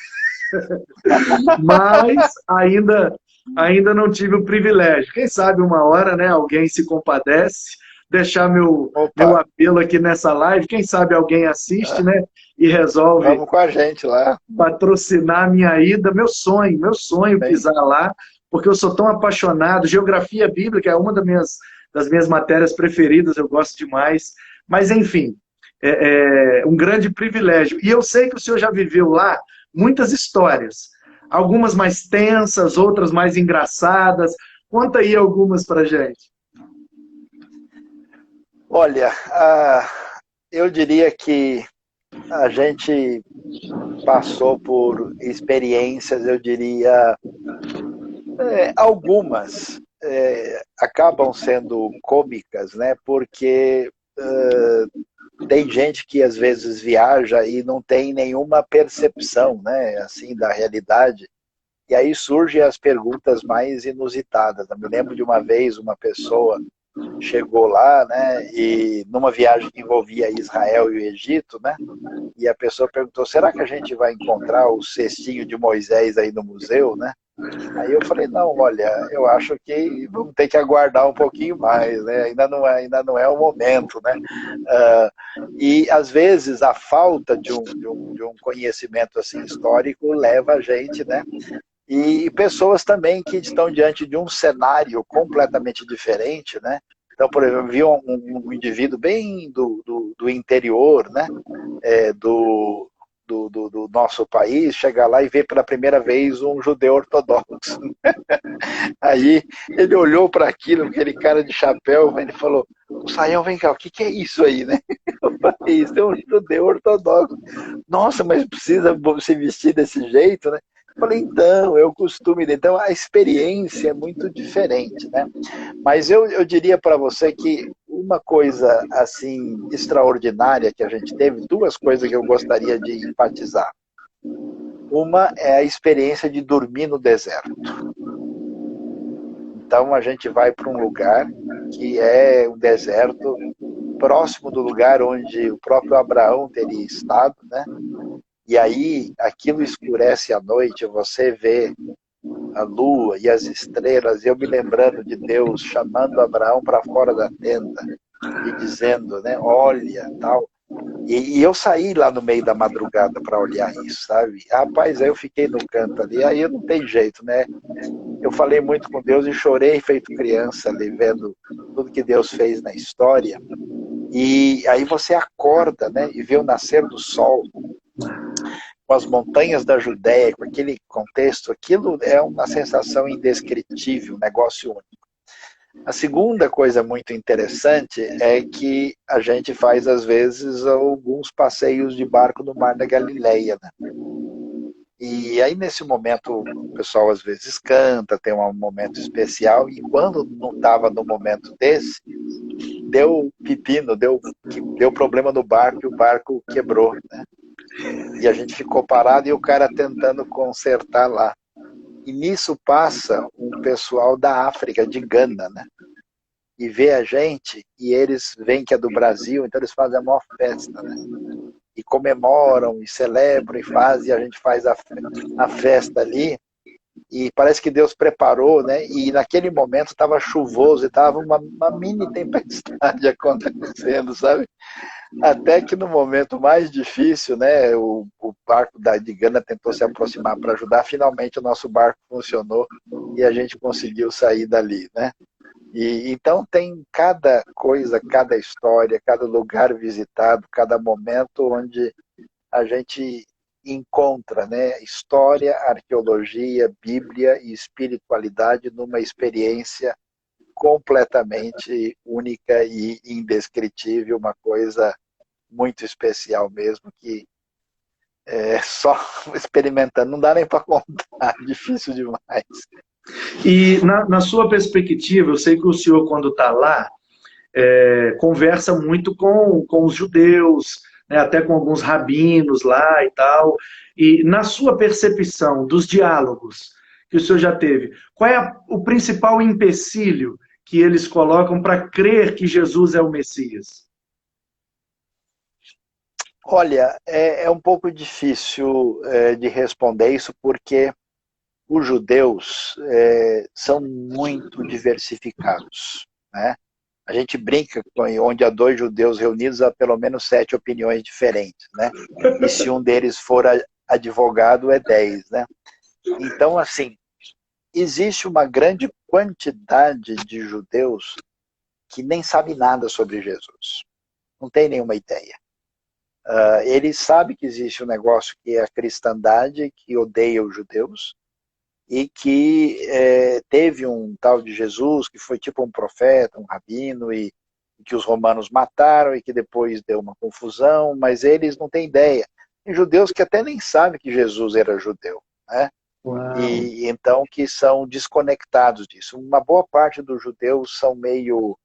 Mas ainda não tive o privilégio. Quem sabe uma hora, né, alguém se compadece, deixar meu Opa, apelo aqui nessa live, quem sabe alguém assiste, né, e resolve vamos com a gente lá. patrocinar a minha ida, meu sonho Bem, pisar lá, porque eu sou tão apaixonado. Geografia bíblica é uma das minhas matérias preferidas, eu gosto demais. Mas, enfim, é um grande privilégio. E eu sei que o senhor já viveu lá muitas histórias, algumas mais tensas, outras mais engraçadas. Conta aí algumas pra gente. olha, eu diria que a gente passou por experiências, eu diria, algumas acabam sendo cômicas, né? Porque tem gente que às vezes viaja e não tem nenhuma percepção, né, assim, da realidade. E aí surgem as perguntas mais inusitadas. Eu me lembro de uma vez uma pessoa chegou lá, né, e numa viagem que envolvia Israel e o Egito, né, e a pessoa perguntou: será que a gente vai encontrar o cestinho de Moisés aí no museu, né? Aí eu falei: não, olha, eu acho que vamos ter que aguardar um pouquinho mais, né? Ainda não é o momento, né? E às vezes a falta de um conhecimento assim histórico leva a gente, né? E pessoas também que estão diante de um cenário completamente diferente, né? Então, por exemplo, eu vi um indivíduo bem do interior, né? Do nosso país, chegar lá e ver pela primeira vez um judeu ortodoxo. Aí ele olhou para aquilo, aquele cara de chapéu, ele falou: Saião, vem cá, o que é isso aí, né? Eu falei: isso é um judeu ortodoxo. Nossa, mas precisa se vestir desse jeito, né? Eu falei: então, é o costume dele. Então, a experiência é muito diferente, né? Mas eu diria para você que uma coisa, assim, extraordinária que a gente teve, duas coisas que eu gostaria de enfatizar. Uma é a experiência de dormir no deserto. Então, a gente vai para um lugar que é um deserto próximo do lugar onde o próprio Abraão teria estado, né? E aí, aquilo escurece à noite, você vê a lua e as estrelas, e eu me lembrando de Deus chamando Abraão para fora da tenda e dizendo, né, olha, tal. E eu saí lá no meio da madrugada para olhar isso, sabe? Rapaz, aí eu fiquei no canto ali, aí não tem jeito, né? Eu falei muito com Deus e chorei feito criança ali, vendo tudo que Deus fez na história. E aí você acorda, né, e vê o nascer do sol, com as montanhas da Judéia, com aquele contexto, aquilo é uma sensação indescritível, um negócio único. A segunda coisa muito interessante é que a gente faz, às vezes, alguns passeios de barco no Mar da Galileia, né? E aí, nesse momento, o pessoal às vezes canta, tem um momento especial, e quando não estava no momento desse, deu pepino, deu problema no barco e o barco quebrou, né? E a gente ficou parado e o cara tentando consertar lá. E nisso passa um pessoal da África, de Gana, né? E vê a gente, e eles veem que é do Brasil, então eles fazem a maior festa, né? E comemoram, e celebram, e fazem, e a gente faz a festa ali, e parece que Deus preparou, né? E naquele momento estava chuvoso, e estava uma mini tempestade acontecendo, sabe? Até que no momento mais difícil, né, o barco de Gana tentou se aproximar para ajudar, finalmente o nosso barco funcionou e a gente conseguiu sair dali, né? E então tem cada coisa, cada história, cada lugar visitado, cada momento onde a gente encontra, né, história, arqueologia, Bíblia e espiritualidade numa experiência completamente única e indescritível, uma coisa muito especial mesmo, que é só experimentando, não dá nem para contar, difícil demais. E na sua perspectiva, eu sei que o senhor, quando está lá, conversa muito com os judeus, né, até com alguns rabinos lá e tal. E na sua percepção dos diálogos que o senhor já teve, qual é o principal empecilho que eles colocam para crer que Jesus é o Messias? Olha, é um pouco difícil de responder isso, porque os judeus são muito diversificados, né? A gente brinca que onde há dois judeus reunidos há pelo menos 7 opiniões diferentes, né? E se um deles for advogado, é 10, né? Então, assim, existe uma grande quantidade de judeus que nem sabe nada sobre Jesus. Não tem nenhuma ideia. Ele sabe que existe um negócio que é a cristandade, que odeia os judeus, e que teve um tal de Jesus, que foi tipo um profeta, um rabino, e que os romanos mataram, e que depois deu uma confusão, mas eles não têm ideia. Tem judeus que até nem sabem que Jesus era judeu, né? Uau. E então que são desconectados disso. Uma boa parte dos judeus são meio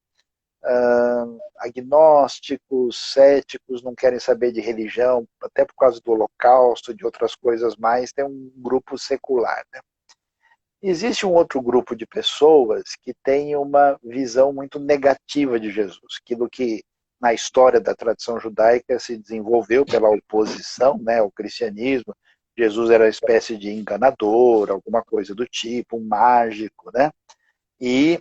agnósticos, céticos, não querem saber de religião, até por causa do Holocausto, de outras coisas mais, tem um grupo secular, né? Existe um outro grupo de pessoas que tem uma visão muito negativa de Jesus, aquilo que na história da tradição judaica se desenvolveu pela oposição, né, ao cristianismo. Jesus era uma espécie de enganador, alguma coisa do tipo, um mágico, né? E,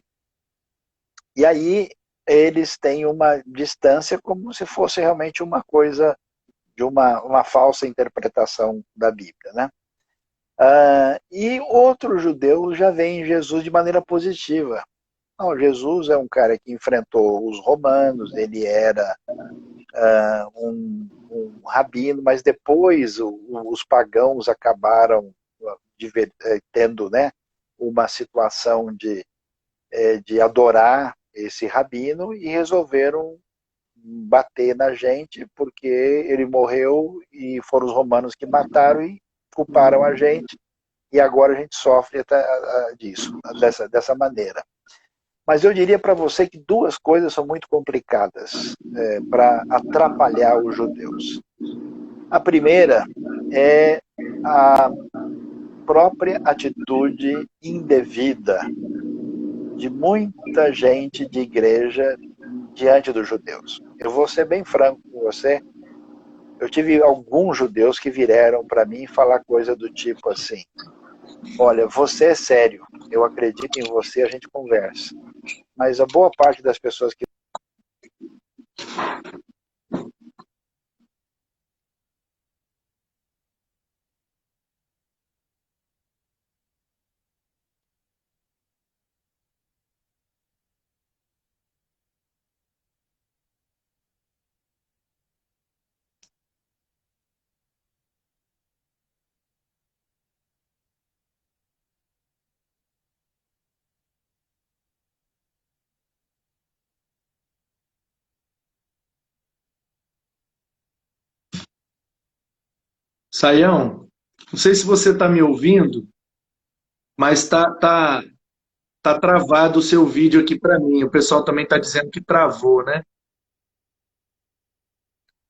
e aí eles têm uma distância como se fosse realmente uma coisa de uma falsa interpretação da Bíblia, né? E outros judeus já veem Jesus de maneira positiva. Não, Jesus é um cara que enfrentou os romanos, ele era um rabino, mas depois os pagãos acabaram tendo, né, uma situação de adorar esse rabino e resolveram bater na gente porque ele morreu e foram os romanos que mataram e culparam a gente. E agora a gente sofre disso, dessa maneira. Mas eu diria para você que duas coisas são muito complicadas para atrapalhar os judeus. A primeira é a própria atitude indevida de muita gente de igreja diante dos judeus. Eu vou ser bem franco com você. Eu tive alguns judeus que vieram para mim falar coisa do tipo assim: olha, você é sério, eu acredito em você, a gente conversa. Mas a boa parte das pessoas que... Saião, não sei se você está me ouvindo, mas tá travado o seu vídeo aqui para mim. O pessoal também está dizendo que travou, né?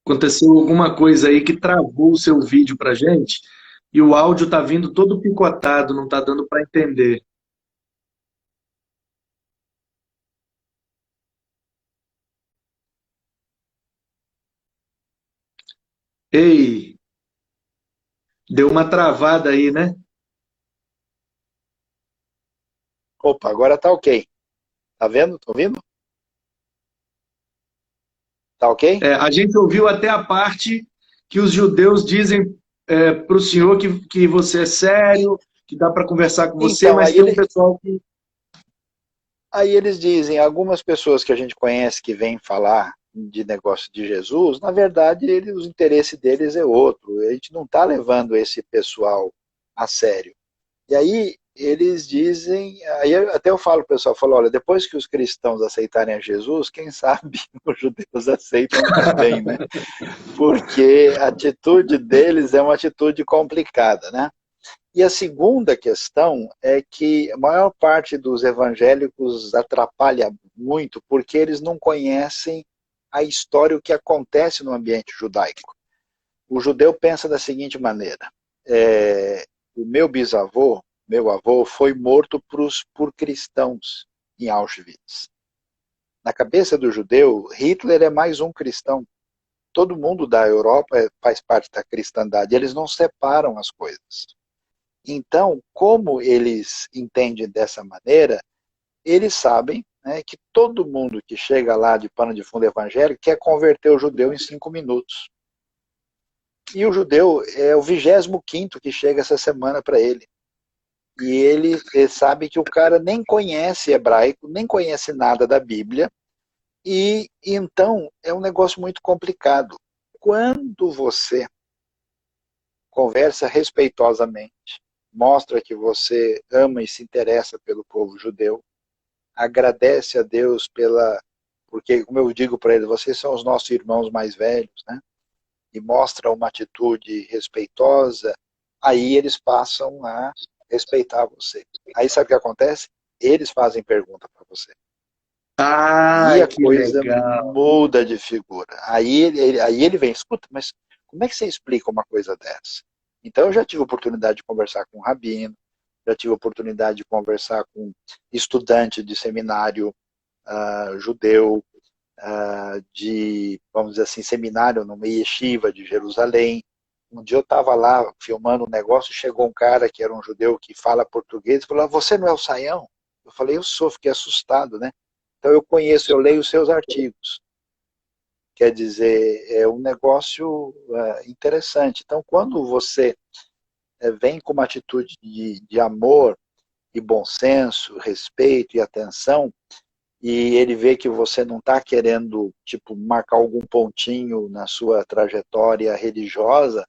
Aconteceu alguma coisa aí que travou o seu vídeo para gente e o áudio tá vindo todo picotado, não tá dando para entender. Ei, deu uma travada aí, né? Opa, agora tá ok. Tá vendo? Tá ouvindo? Tá ok? A gente ouviu até a parte que os judeus dizem para o senhor que você é sério, que dá para conversar com você, Então, mas aí tem um ele... pessoal que Aí eles dizem, algumas pessoas que a gente conhece que vêm falar de negócio de Jesus, na verdade, os interesses deles é outro. A gente não está levando esse pessoal a sério. E aí eles dizem, aí até eu falo, o pessoal fala, olha, depois que os cristãos aceitarem a Jesus, quem sabe os judeus aceitam também, né? Porque a atitude deles é uma atitude complicada, né? E a segunda questão é que a maior parte dos evangélicos atrapalha muito porque eles não conhecem a história, o que acontece no ambiente judaico. O judeu pensa da seguinte maneira, o meu bisavô, meu avô, foi morto por cristãos em Auschwitz. Na cabeça do judeu, Hitler é mais um cristão. Todo mundo da Europa faz parte da cristandade, eles não separam as coisas. Então, como eles entendem dessa maneira, eles sabem, né, que todo mundo que chega lá de pano de fundo evangélico quer converter o judeu em 5 minutos. E o judeu é o 25º que chega essa semana para ele. E ele sabe que o cara nem conhece hebraico, nem conhece nada da Bíblia, e então é um negócio muito complicado. Quando você conversa respeitosamente, mostra que você ama e se interessa pelo povo judeu, agradece a Deus porque, como eu digo para eles, vocês são os nossos irmãos mais velhos, né? E mostra uma atitude respeitosa, aí eles passam a respeitar você. Aí sabe o que acontece? Eles fazem pergunta para você. Ah, E a que coisa legal. muda de figura. Aí ele vem, escuta, mas como é que você explica uma coisa dessa? Então eu já tive oportunidade de conversar com um rabino, já tive oportunidade de conversar com estudante de seminário judeu, vamos dizer assim, seminário no Yeshiva de Jerusalém. Um dia eu estava lá filmando um negócio, chegou um cara que era um judeu que fala português e falou, você não é o Saião? Eu falei, eu sou, fiquei assustado, né? Então eu conheço, eu leio os seus artigos. Quer dizer, é um negócio interessante. Então, quando você vem com uma atitude de amor e bom senso, respeito e atenção, e ele vê que você não está querendo, tipo, marcar algum pontinho na sua trajetória religiosa,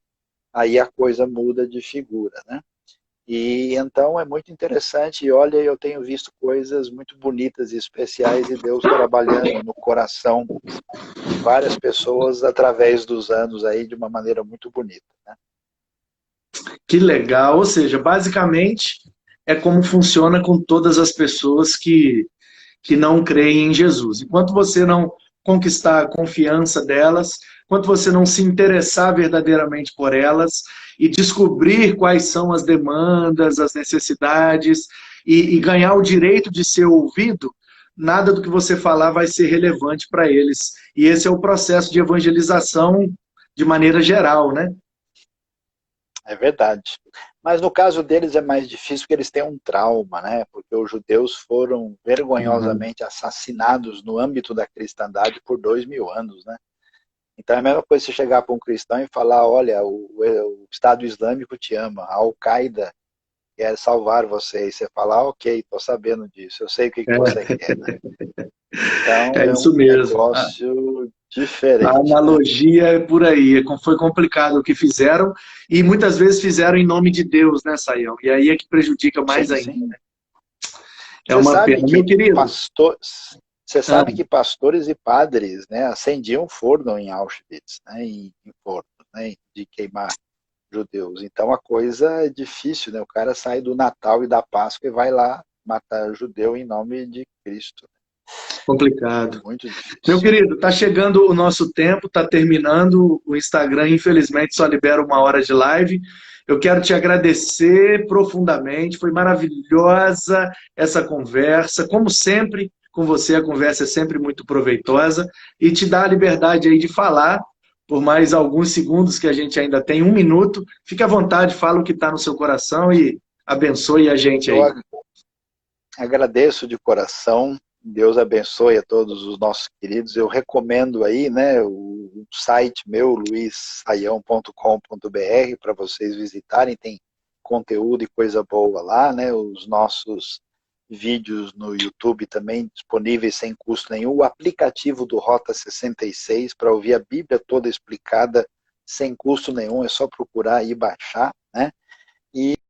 aí a coisa muda de figura, né? E então é muito interessante, e olha, eu tenho visto coisas muito bonitas e especiais e Deus trabalhando no coração de várias pessoas através dos anos aí de uma maneira muito bonita, né? Que legal. Ou seja, basicamente é como funciona com todas as pessoas que não creem em Jesus. Enquanto você não conquistar a confiança delas, enquanto você não se interessar verdadeiramente por elas e descobrir quais são as demandas, as necessidades e ganhar o direito de ser ouvido, nada do que você falar vai ser relevante para eles. E esse é o processo de evangelização de maneira geral, né? É verdade. Mas no caso deles é mais difícil porque eles têm um trauma, né? Porque os judeus foram Uhum. vergonhosamente assassinados no âmbito da cristandade por 2000 anos, né? Então é a mesma coisa você chegar para um cristão e falar, olha, o Estado Islâmico te ama, a Al-Qaeda quer salvar você. E você fala, ah, ok, estou sabendo disso, eu sei o que você quer, né? Então É é isso um mesmo. negócio A diferente, né? analogia é por aí, foi complicado o que fizeram, e muitas vezes fizeram em nome de Deus, né, Saião? E aí é que prejudica mais Sim, ainda. sim. É Você uma sabe pena. Meu que querido, pastor, você ah, sabe que pastores e padres, né, acendiam forno em Auschwitz, né, em forno, né, de queimar judeus. Então a coisa é difícil, né? O cara sai do Natal e da Páscoa e vai lá matar judeu em nome de Cristo. É complicado. muito Meu difícil. querido, tá chegando o nosso tempo, tá terminando. O Instagram, infelizmente, só libera 1 hora de live. Eu quero te agradecer profundamente. Foi maravilhosa essa conversa. Como sempre, com você, a conversa é sempre muito proveitosa e te dá a liberdade aí de falar por mais alguns segundos que a gente ainda tem, 1 minuto. Fique à vontade, fala o que está no seu coração e abençoe a gente Eu aí. agradeço de coração. Deus abençoe a todos os nossos queridos. Eu recomendo aí, né, o site meu, luissaião.com.br, para vocês visitarem. Tem conteúdo e coisa boa lá, né? Os nossos vídeos no YouTube também disponíveis sem custo nenhum. O aplicativo do Rota 66 para ouvir a Bíblia toda explicada sem custo nenhum, é só procurar e baixar, né? E